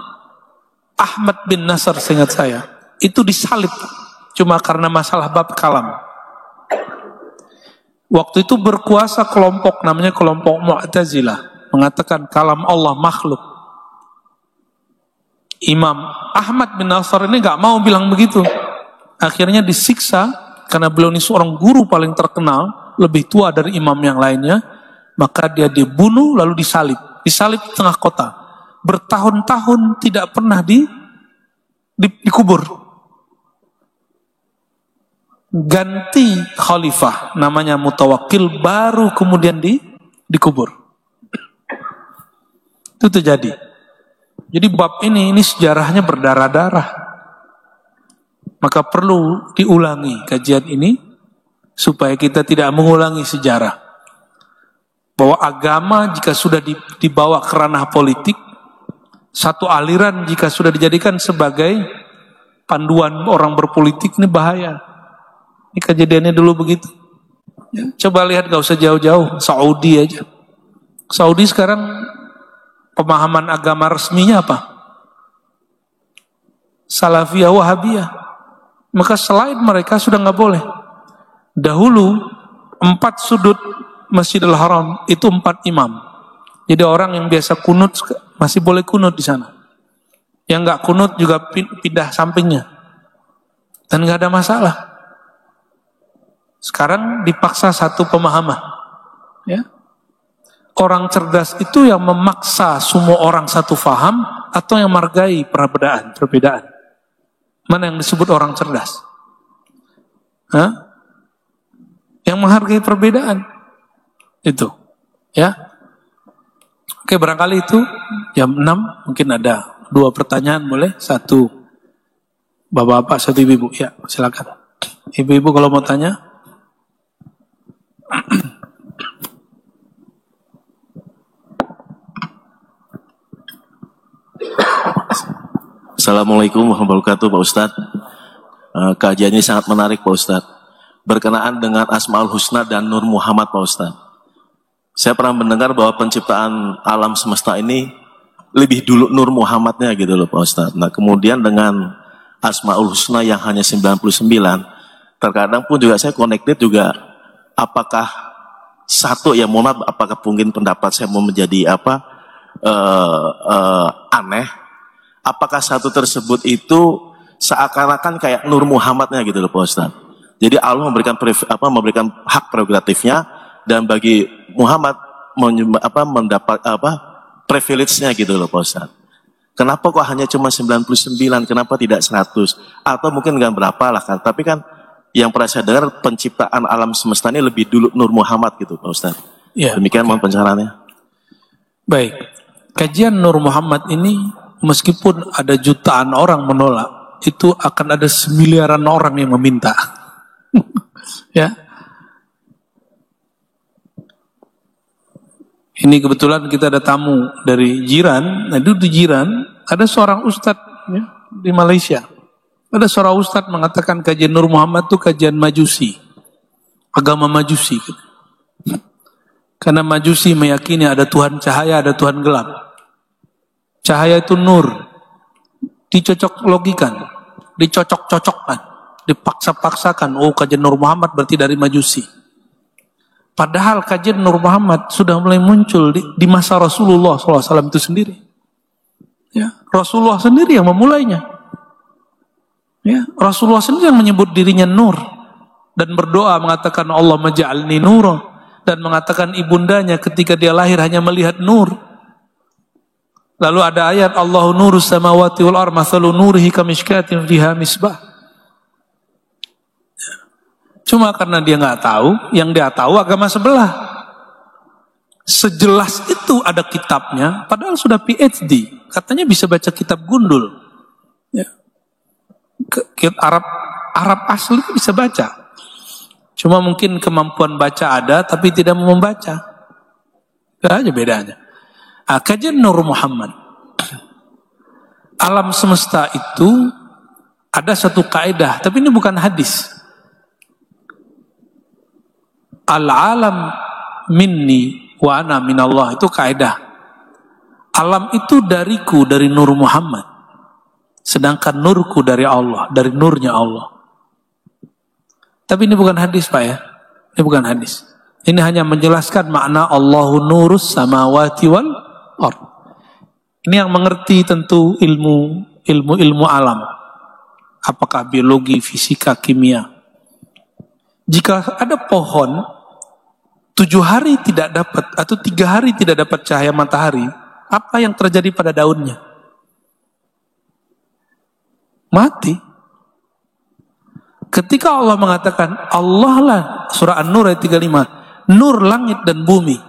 Ahmad bin Nasr, seingat saya, itu disalib cuma karena masalah bab kalam. Waktu itu berkuasa kelompok namanya kelompok Mu'tazilah, mengatakan kalam Allah makhluk. Imam Ahmad bin Nasr ini gak mau bilang begitu. Akhirnya disiksa karena beliau ini seorang guru paling terkenal, lebih tua dari imam yang lainnya, maka dia dibunuh lalu disalib di tengah kota. Bertahun-tahun tidak pernah dikubur. Ganti khalifah namanya Mutawakkil, baru kemudian dikubur. Itu terjadi. Jadi bab ini sejarahnya berdarah-darah. Maka perlu diulangi kajian ini supaya kita tidak mengulangi sejarah. Bahwa agama jika sudah dibawa ke ranah politik, satu aliran jika sudah dijadikan sebagai panduan orang berpolitik, ini bahaya. Ini kejadiannya dulu begitu. Ya, coba lihat, gak usah jauh-jauh, Saudi aja. Saudi sekarang pemahaman agama resminya apa? Salafiyah, Wahabiyah. Maka selain mereka sudah nggak boleh. Dahulu 4 sudut Masjidil Haram itu 4 imam. Jadi orang yang biasa kunut masih boleh kunut di sana. Yang nggak kunut juga pindah sampingnya. Dan nggak ada masalah. Sekarang dipaksa satu pemahaman. Ya. Orang cerdas itu yang memaksa semua orang satu faham atau yang menghargai perbedaan. Mana yang disebut orang cerdas? Hah? Yang menghargai perbedaan. Itu. Ya. Oke, barangkali itu jam 6 mungkin ada 2 pertanyaan, boleh? 1 bapak-bapak, 1 ibu-ibu. Ya, silakan. Ibu-ibu kalau mau tanya. Assalamualaikum warahmatullahi wabarakatuh, Pak Ustadz. Kajian ini sangat menarik, Pak Ustadz. Berkenaan dengan Asmaul Husna dan Nur Muhammad, Pak Ustadz. Saya pernah mendengar bahwa penciptaan alam semesta ini lebih dulu Nur Muhammadnya gitu loh, Pak Ustadz. Nah, kemudian dengan Asmaul Husna yang hanya 99, terkadang pun juga saya connected juga, apakah satu, ya mohon maaf, apakah mungkin pendapat saya mau menjadi aneh, apakah satu tersebut itu seakan-akan kayak Nur Muhammadnya gitu loh, Pak Ustadz. Jadi Allah memberikan hak prerogatifnya, dan bagi Muhammad mendapat privilege-nya gitu loh, Pak Ustadz. Kenapa kok hanya cuma 99, kenapa tidak 100? Atau mungkin enggak berapa lah kan. Tapi kan yang pernah saya dengar penciptaan alam semesta ini lebih dulu Nur Muhammad gitu, Pak Ustadz. Ya, demikian mohon pencerahannya. Baik. Kajian Nur Muhammad ini meskipun ada jutaan orang menolak, itu akan ada semiliaran orang yang meminta. Ya. Ini kebetulan kita ada tamu dari jiran. Nah, itu di jiran ada seorang ustadz ya, di Malaysia. Ada seorang ustadz mengatakan kajian Nur Muhammad itu kajian Majusi, agama Majusi. Karena Majusi meyakini ada Tuhan cahaya, ada Tuhan gelap. Cahaya itu nur, dicocok logikan, dicocok-cocokkan, dipaksa-paksakan. Oh, kajian Nur Muhammad berarti dari Majusi. Padahal kajian Nur Muhammad sudah mulai muncul di masa Rasulullah SAW itu sendiri. Ya, Rasulullah sendiri yang memulainya. Ya, Rasulullah sendiri yang menyebut dirinya Nur dan berdoa mengatakan Allah maj'alni nura, dan mengatakan ibundanya ketika dia lahir hanya melihat nur. Lalu ada ayat Allahu nurus samawati wal ardh mathalu nurihi kamishkatin fiha misbah. Cuma karena dia nggak tahu, yang dia tahu agama sebelah. Sejelas itu ada kitabnya, padahal sudah PhD. Katanya bisa baca kitab gundul. Ya. Arab asli bisa baca. Cuma mungkin kemampuan baca ada, tapi tidak mau membaca. Gak aja bedanya. Kajian Nur Muhammad. Alam semesta itu ada satu kaidah, tapi ini bukan hadis. Al-alam minni wa ana minallah, itu kaidah. Alam itu dariku, dari Nur Muhammad. Sedangkan nurku dari Allah, dari nurnya Allah. Tapi ini bukan hadis, Pak ya. Ini bukan hadis. Ini hanya menjelaskan makna Allahu nurus samawati wal ardh. Ini yang mengerti tentu ilmu alam. Apakah biologi, fisika, kimia. Jika ada pohon 7 hari tidak dapat atau 3 hari tidak dapat cahaya matahari, apa yang terjadi pada daunnya? Mati. Ketika Allah mengatakan Allah lah, surah An-Nur ayat 35, nur langit dan bumi,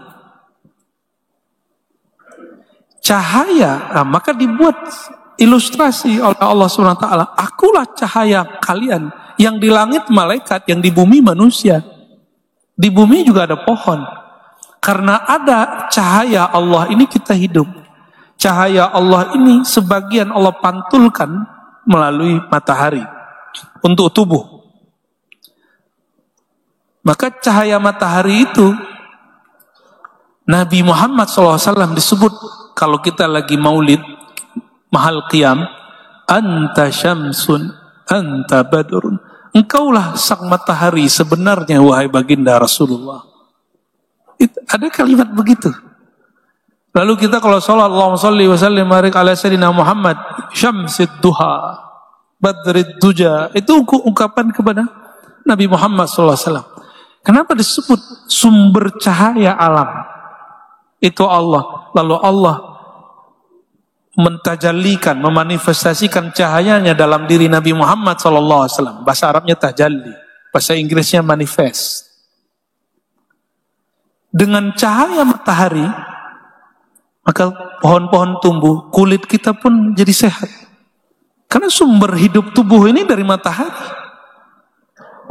cahaya, maka dibuat ilustrasi oleh Allah SWT. Akulah cahaya kalian, yang di langit malaikat, yang di bumi manusia. Di bumi juga ada pohon. Karena ada cahaya Allah ini kita hidup. Cahaya Allah ini sebagian Allah pantulkan melalui matahari untuk tubuh. Maka cahaya matahari itu Nabi Muhammad SAW disebut kalau kita lagi maulid mahal qiyam, anta syamsun anta badrun, engkaulah sang matahari sebenarnya wahai baginda Rasulullah. Ada kalimat begitu. Lalu kita kalau sholat, Allahumma sholli wa sallim barik ala sayyidina Muhammad syamsid duha badrid duja, itu ungkapan kepada Nabi Muhammad SAW. Kenapa disebut sumber cahaya alam? Itu Allah. Lalu Allah mentajallikan, memanifestasikan cahayanya dalam diri Nabi Muhammad SAW. Bahasa Arabnya tajalli, bahasa Inggrisnya manifest. Dengan cahaya matahari, maka pohon-pohon tumbuh, kulit kita pun jadi sehat. Karena sumber hidup tubuh ini dari matahari.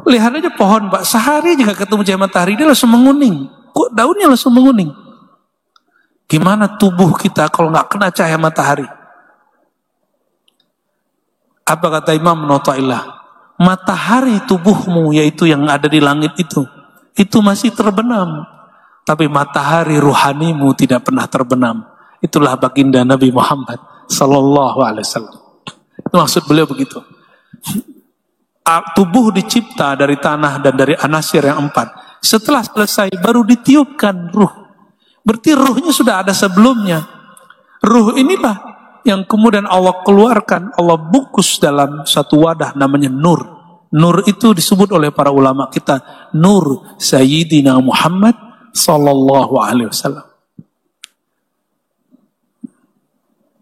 Lihat aja pohon, Pak, sehari juga ketemu cahaya matahari, dia langsung menguning. Kok daunnya langsung menguning? Gimana tubuh kita kalau nggak kena cahaya matahari? Apa kata Imam Nawawi? Matahari tubuhmu, yaitu yang ada di langit itu masih terbenam. Tapi matahari ruhanimu tidak pernah terbenam. Itulah baginda Nabi Muhammad Sallallahu Alaihi Wasallam. Itu maksud beliau begitu. Tubuh dicipta dari tanah dan dari anasir yang 4. Setelah selesai baru ditiupkan ruh. Berarti ruhnya sudah ada sebelumnya. Ruh inilah yang kemudian Allah keluarkan, Allah bungkus dalam satu wadah namanya nur. Nur itu disebut oleh para ulama kita Nur Sayyidina Muhammad Sallallahu Alaihi Wasallam.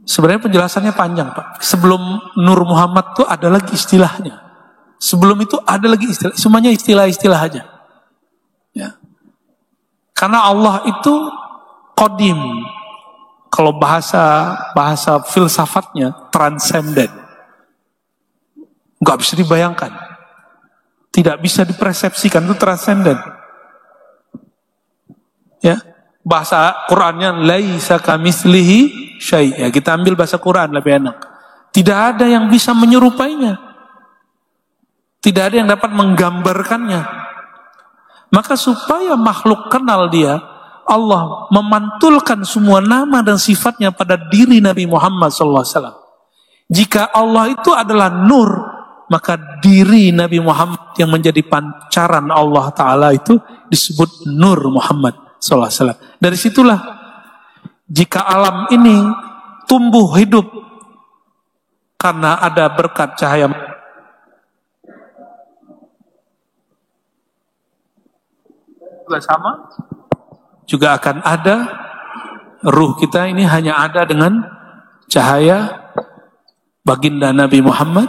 Sebenarnya penjelasannya panjang, Pak. Sebelum Nur Muhammad itu ada lagi istilahnya. Sebelum itu ada lagi istilah, semuanya istilah-istilah aja. Ya. Karena Allah itu qadim. Kalau bahasa filsafatnya transenden. Enggak bisa dibayangkan. Tidak bisa dipersepsikan, itu transenden. Ya. Bahasa Qur'annya laisa kamitslihi syai'. Ya, kita ambil bahasa Qur'an lebih enak. Tidak ada yang bisa menyerupainya. Tidak ada yang dapat menggambarkannya. Maka supaya makhluk kenal dia, Allah memantulkan semua nama dan sifatnya pada diri Nabi Muhammad SAW. Jika Allah itu adalah nur, maka diri Nabi Muhammad yang menjadi pancaran Allah Ta'ala itu disebut Nur Muhammad SAW. Dari situlah, jika alam ini tumbuh hidup karena ada berkat cahaya sama, juga akan ada ruh kita ini hanya ada dengan cahaya baginda Nabi Muhammad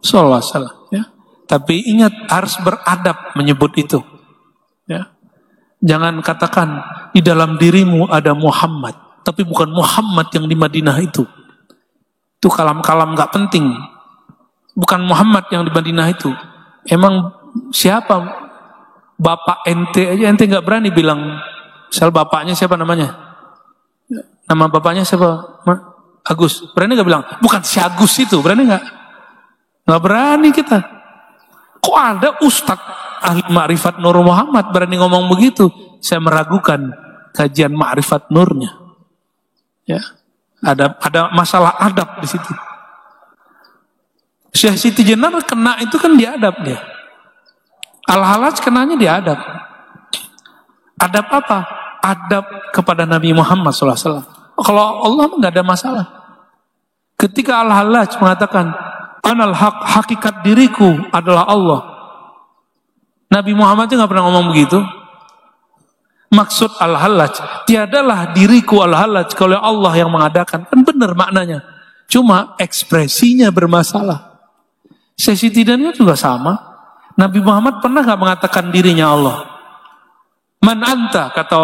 SAW. Ya. Tapi ingat, harus beradab menyebut itu. Ya. Jangan katakan di dalam dirimu ada Muhammad, tapi bukan Muhammad yang di Madinah itu. Itu kalam-kalam gak penting. Bukan Muhammad yang di Madinah itu. Emang siapa? Bapak ente aja, ente nggak berani bilang, misal bapaknya siapa namanya? Nama bapaknya siapa? Agus. Berani nggak bilang? Bukan si Agus itu, berani nggak? Nggak berani kita. Kok ada Ustadz ahli Ma'rifat Nur Muhammad berani ngomong begitu? Saya meragukan kajian Ma'rifat Nurnya. Ya, ada masalah adab di situ. Syekh Siti Jenar kena itu kan diadab dia. Al-Halaj kenanya diadab. Adab apa? Adab kepada Nabi Muhammad SAW. Kalau Allah nggak ada masalah. Ketika Al-Halaj mengatakan, Anal haq, hakikat diriku adalah Allah. Nabi Muhammad itu nggak pernah ngomong begitu. Maksud Al-Halaj, tiadalah diriku Al-Halaj kalau Allah yang mengadakan. Kan benar maknanya. Cuma ekspresinya bermasalah. Sesi tidaknya juga sama. Nabi Muhammad pernah nggak mengatakan dirinya Allah? Man anta, kata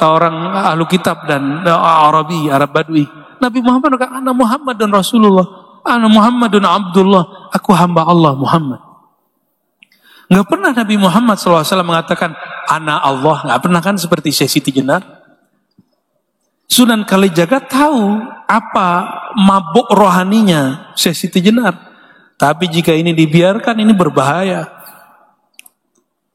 orang ahlu kitab dan Arab Badui. Nabi Muhammad kata, ana Muhammad dan Rasulullah, ana Muhammad dan Abdullah, aku hamba Allah Muhammad. Nggak pernah Nabi Muhammad SAW mengatakan ana Allah, nggak pernah kan seperti Syekh Siti Jenar. Sunan Kalijaga tahu apa mabuk rohaninya Syekh Siti Jenar. Tapi jika ini dibiarkan, ini berbahaya.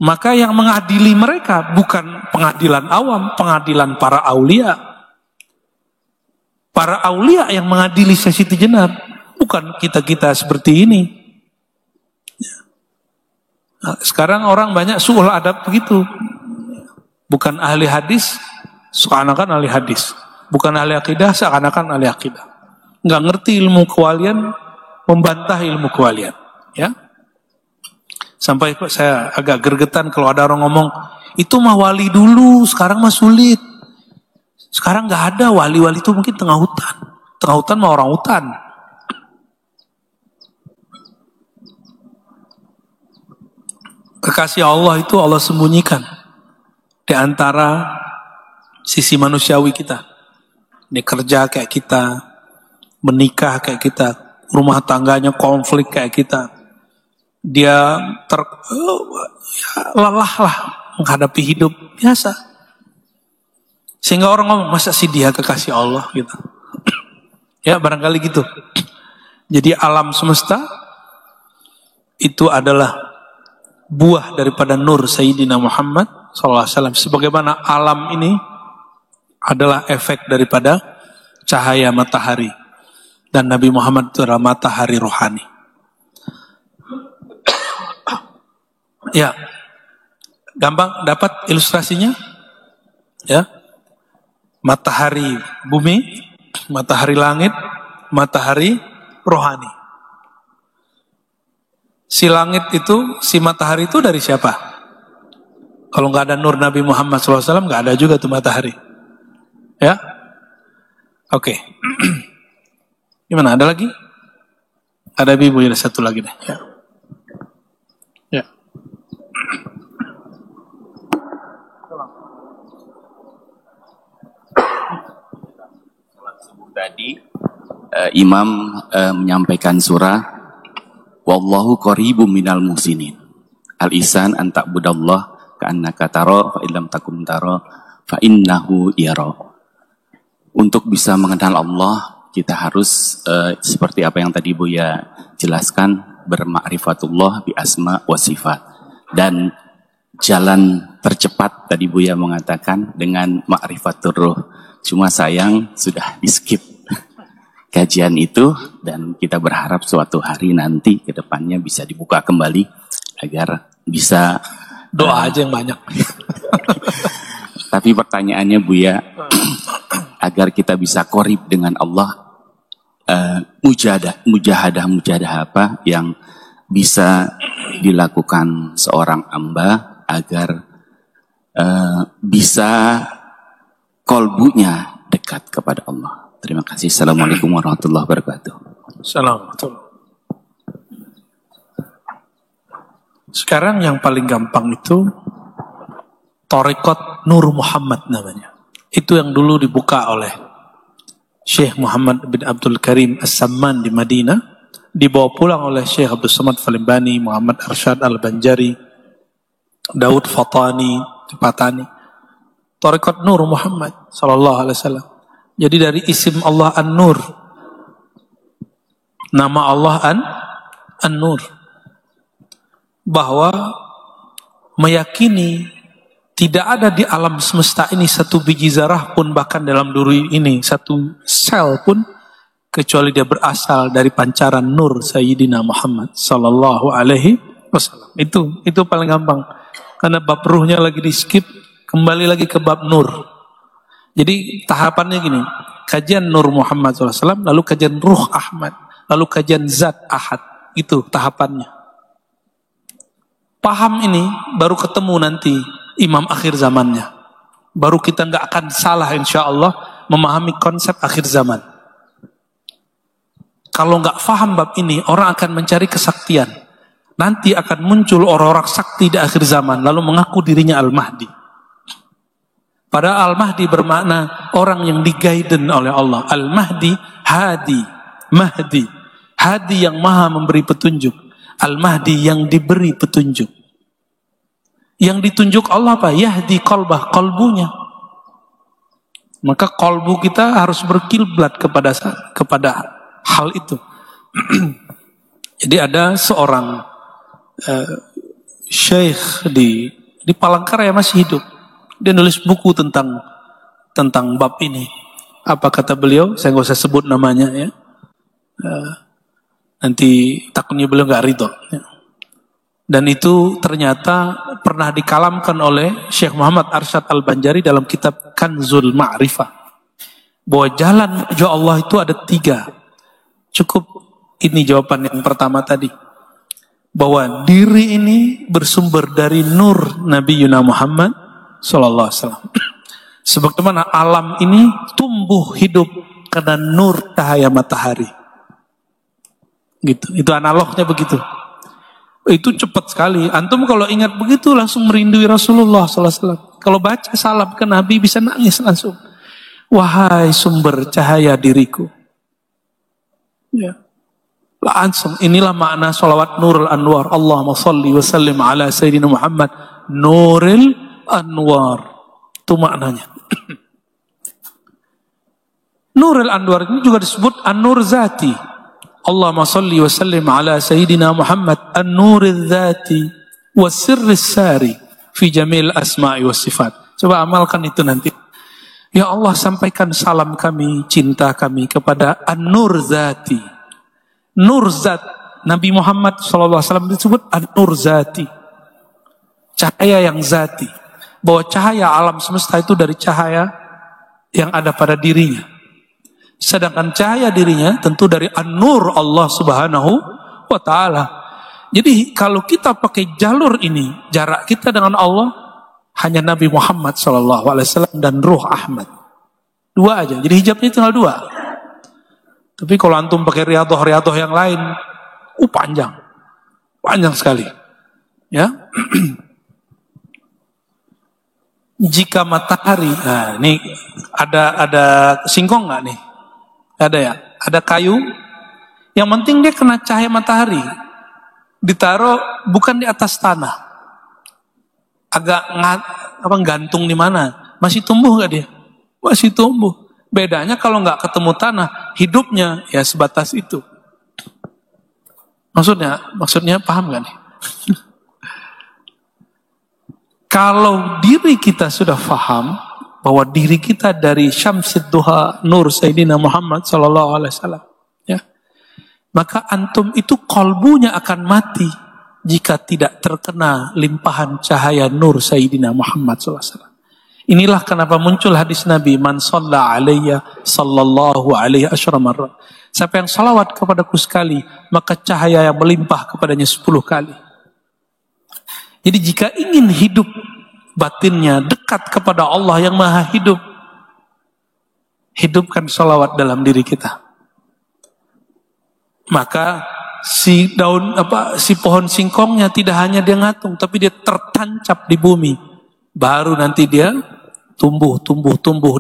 Maka yang mengadili mereka bukan pengadilan awam, pengadilan para aulia. Para aulia yang mengadili Syekh Siti Jenar, bukan kita-kita seperti ini. Nah, sekarang orang banyak suul adab begitu. Bukan ahli hadis, seakan-akan ahli hadis. Bukan ahli akidah, seakan-akan ahli akidah. Nggak ngerti ilmu kewalian, membantah ilmu kewalian. Ya. Sampai saya agak gergetan kalau ada orang ngomong, itu mah wali dulu, sekarang mah sulit. Sekarang nggak ada wali-wali itu mungkin tengah hutan. Tengah hutan mah orang hutan. Kekasih Allah itu Allah sembunyikan di antara sisi manusiawi kita. Dia kerja kayak kita, menikah kayak kita, rumah tangganya konflik kayak kita. Dia lelah lah menghadapi hidup biasa. Sehingga orang ngomong, masa sih dia kekasih Allah gitu. Ya barangkali gitu. Jadi alam semesta itu adalah buah daripada nur Sayyidina Muhammad SAW. Sebagaimana alam ini adalah efek daripada cahaya matahari. Dan Nabi Muhammad itu adalah matahari rohani. Ya, gampang dapat ilustrasinya? Ya. Matahari bumi, matahari langit, matahari rohani. Si langit itu, si matahari itu dari siapa? Kalau nggak ada nur Nabi Muhammad SAW, nggak ada juga tuh matahari. Ya, oke. Gimana? Ada lagi? Ada ibu, ada satu lagi deh. Ya. Ya. Tadi imam menyampaikan surah wallahu qaribum minal muhsinin. Al-ihsan an ta'budallah ka'annaka tara fa illam takum tara fa innahu yara. Untuk bisa mengenal Allah, kita harus seperti apa yang tadi Buya jelaskan, bermakrifatullah bi asma wa sifat. Dan jalan tercepat tadi Buya mengatakan dengan ma'rifatur ruh. Cuma sayang sudah di skip kajian itu, dan kita berharap suatu hari nanti ke depannya bisa dibuka kembali agar bisa doa aja yang banyak. Tapi pertanyaannya Buya, agar kita bisa qorib dengan Allah, mujahadah apa yang bisa dilakukan seorang hamba agar bisa kolbunya dekat kepada Allah. Terima kasih. Assalamualaikum warahmatullahi wabarakatuh. Assalamualaikum. Sekarang yang paling gampang itu Thariqat Nur Muhammad namanya. Itu yang dulu dibuka oleh Syekh Muhammad bin Abdul Karim As-Samman di Madinah. Dibawa pulang oleh Syekh Abdul Samad Falimbani, Muhammad Arsyad Al-Banjari, Daud Fatani. Thariqat Nur Muhammad sallallahu alaihi wasallam. Jadi dari isim Allah An-Nur. Nama Allah An-Nur. Bahwa meyakini tidak ada di alam semesta ini satu biji zarah pun, bahkan dalam diri ini satu sel pun, kecuali dia berasal dari pancaran nur Sayyidina Muhammad sallallahu alaihi wasallam. Itu paling gampang. Karena bab ruhnya lagi di skip, kembali lagi ke bab nur. Jadi tahapannya gini, kajian Nur Muhammad SAW, lalu kajian Ruh Ahmad, lalu kajian Zat Ahad. Itu tahapannya. Paham ini, baru ketemu nanti imam akhir zamannya. Baru kita nggak akan salah insya Allah memahami konsep akhir zaman. Kalau nggak paham bab ini, orang akan mencari kesaktian. Nanti akan muncul orang-orang sakti di akhir zaman, lalu mengaku dirinya Al-Mahdi. Padahal Al-Mahdi bermakna orang yang di-guidance oleh Allah. Al-Mahdi, hadi, Mahdi. Hadi yang maha memberi petunjuk. Al-Mahdi yang diberi petunjuk. Yang ditunjuk Allah apa? Yahdi qalbah, kalbunya. Maka kalbu kita harus berkiblat kepada hal itu. Jadi ada seorang syekh di Palangkaraya masih hidup. Dia nulis buku tentang bab ini. Apa kata beliau? Saya nggak usah sebut namanya ya. Nanti takutnya beliau nggak ridho. Ya. Dan itu ternyata pernah dikalamkan oleh Syekh Muhammad Arsyad Al-Banjari dalam kitab Kanzul Ma'rifah. Bahwa jalan menuju Allah itu ada 3. Cukup ini jawaban yang pertama tadi. Bahwa diri ini bersumber dari nur Nabi Yuna Muhammad Sallallahu Alaihi Wasallam. Sebagaimana alam ini tumbuh hidup karena nur cahaya matahari. Gitu. Itu analognya begitu. Itu cepat sekali. Antum kalau ingat begitu langsung merindui Rasulullah Sallallahu Alaihi Wasallam. Kalau baca salam ke Nabi bisa nangis langsung. Wahai sumber cahaya diriku. Ya. Langsung inilah makna salawat Nurul Anwar. Allahumma salli wa sallim ala Sayyidina Muhammad Nuril Anwar. Itu maknanya. Nurul Anwar ini juga disebut An-Nur Zati. Allahumma salli wa sallim ala Sayyidina Muhammad An-Nuril Zati wa Sirris Sari fi jamil asma'i was sifat. Coba amalkan itu nanti. Ya Allah, sampaikan salam kami, cinta kami kepada An-Nur Zati. Nur Zat Nabi Muhammad SAW disebut An-Nur Zati, cahaya yang zati. Bahwa cahaya alam semesta itu dari cahaya yang ada pada dirinya. Sedangkan cahaya dirinya tentu dari An-Nur Allah Subhanahu wa Ta'ala. Jadi kalau kita pakai jalur ini, jarak kita dengan Allah hanya Nabi Muhammad SAW dan Ruh Ahmad. 2 aja. Jadi hijabnya tinggal 2. Tapi kalau antum pakai riadoh yang lain, panjang sekali. Ya, jika matahari, nah ini ada singkong nggak nih? Ada ya, ada kayu. Yang penting dia kena cahaya matahari, ditaruh bukan di atas tanah, agak gantung di mana? Masih tumbuh nggak dia? Masih tumbuh. Bedanya kalau nggak ketemu tanah, hidupnya ya sebatas itu. Maksudnya paham nggak nih? Kalau diri kita sudah paham bahwa diri kita dari Syamsid Duha Nur Sayyidina Muhammad Sallallahu Alaihi Wasallam, ya, maka antum itu kalbunya akan mati jika tidak terkena limpahan cahaya Nur Sayyidina Muhammad Sallallahu Alaihi Wasallam. Inilah kenapa muncul hadis Nabi, man shalla alayya sallallahu alaihi asyra marrat. Siapa yang salawat kepadaku sekali, maka cahaya yang melimpah kepadanya 10 kali. Jadi jika ingin hidup batinnya dekat kepada Allah yang maha hidup, hidupkan salawat dalam diri kita. Maka si pohon singkongnya tidak hanya dia ngatung, tapi dia tertancap di bumi. Baru nanti dia tumbuh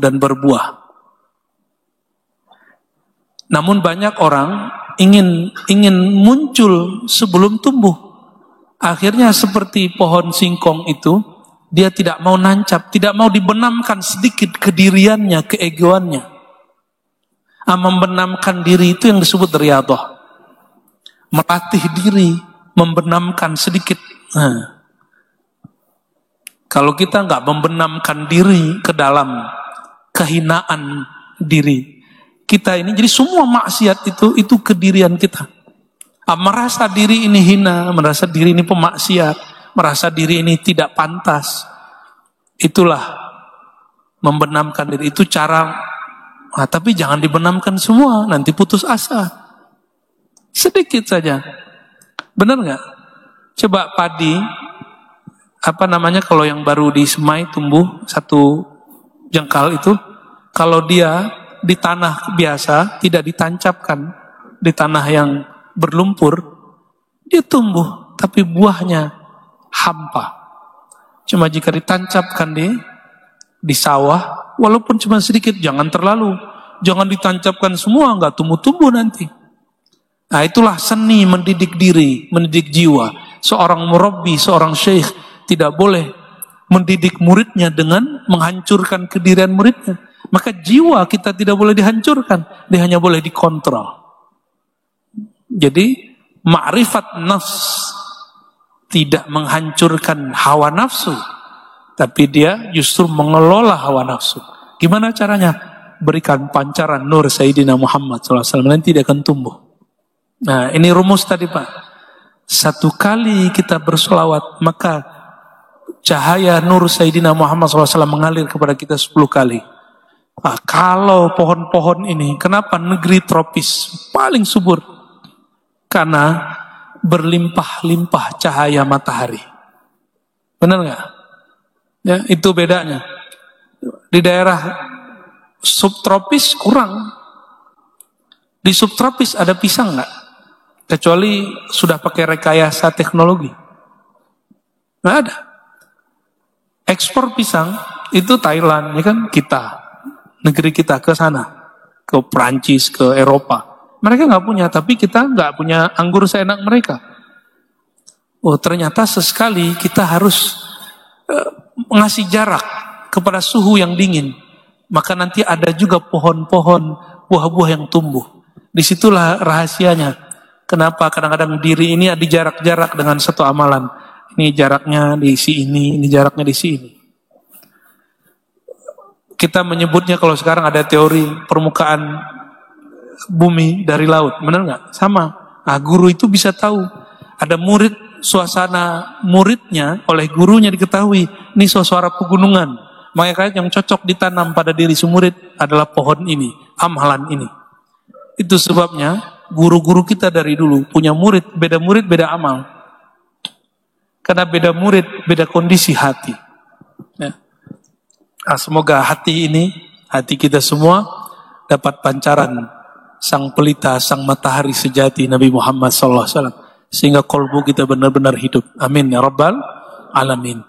dan berbuah. Namun banyak orang ingin muncul sebelum tumbuh. Akhirnya seperti pohon singkong itu, dia tidak mau nancap, tidak mau dibenamkan sedikit kediriannya, keegoannya. Membenamkan diri itu yang disebut riyadhah. Melatih diri, membenamkan sedikit. Kalau kita nggak membenamkan diri ke dalam kehinaan diri kita ini, jadi semua maksiat itu kedirian kita. Merasa diri ini hina, merasa diri ini pemaksiat, merasa diri ini tidak pantas. Itulah membenamkan diri. Itu cara. Tapi jangan dibenamkan semua, nanti putus asa. Sedikit saja. Benar nggak? Coba padi. Kalau yang baru disemai tumbuh 1 jengkal itu, kalau dia di tanah biasa tidak ditancapkan, di tanah yang berlumpur, dia tumbuh, tapi buahnya hampa. Cuma jika ditancapkan di di sawah, walaupun cuma sedikit, jangan terlalu. Jangan ditancapkan semua, nggak tumbuh-tumbuh nanti. Nah itulah seni mendidik diri, mendidik jiwa. Seorang murabbi, seorang syekh tidak boleh mendidik muridnya dengan menghancurkan kedirian muridnya. Maka jiwa kita tidak boleh dihancurkan, dia hanya boleh dikontrol. Jadi ma'rifat nafs tidak menghancurkan hawa nafsu, tapi dia justru mengelola hawa nafsu. Gimana caranya? Berikan pancaran nur Sayyidina Muhammad SAW, nanti dia akan tumbuh. Nah ini rumus tadi Pak. Satu kali kita bersolawat, maka cahaya nur Sayyidina Muhammad SAW mengalir kepada kita 10 kali. Nah, kalau pohon-pohon ini, kenapa negeri tropis paling subur? Karena berlimpah-limpah cahaya matahari. Benar nggak? Ya, itu bedanya. Di daerah subtropis kurang. Di subtropis ada pisang nggak? Kecuali sudah pakai rekayasa teknologi. Nggak ada. Ekspor pisang itu Thailand, ya kan? Kita, negeri kita ke sana, ke Prancis, ke Eropa. Mereka nggak punya, tapi kita nggak punya anggur seenak mereka. Oh ternyata sesekali kita harus ngasih jarak kepada suhu yang dingin. Maka nanti ada juga pohon-pohon, buah-buah yang tumbuh. Disitulah rahasianya. Kenapa kadang-kadang diri ini ada jarak-jarak dengan satu amalan. Ini jaraknya di sini, ini jaraknya di sini. Kita menyebutnya kalau sekarang ada teori permukaan bumi dari laut, benar nggak? Sama. Nah, guru itu bisa tahu. Ada murid, suasana muridnya oleh gurunya diketahui. Ini suasana pegunungan. Makanya yang cocok ditanam pada diri si murid adalah pohon ini, amalan ini. Itu sebabnya guru-guru kita dari dulu punya murid, beda amal. Karena beda murid, beda kondisi hati. Ya. Nah, semoga hati ini, hati kita semua dapat pancaran sang pelita, sang matahari sejati Nabi Muhammad SAW. Sehingga kolbu kita benar-benar hidup. Amin ya Rabbal Alamin.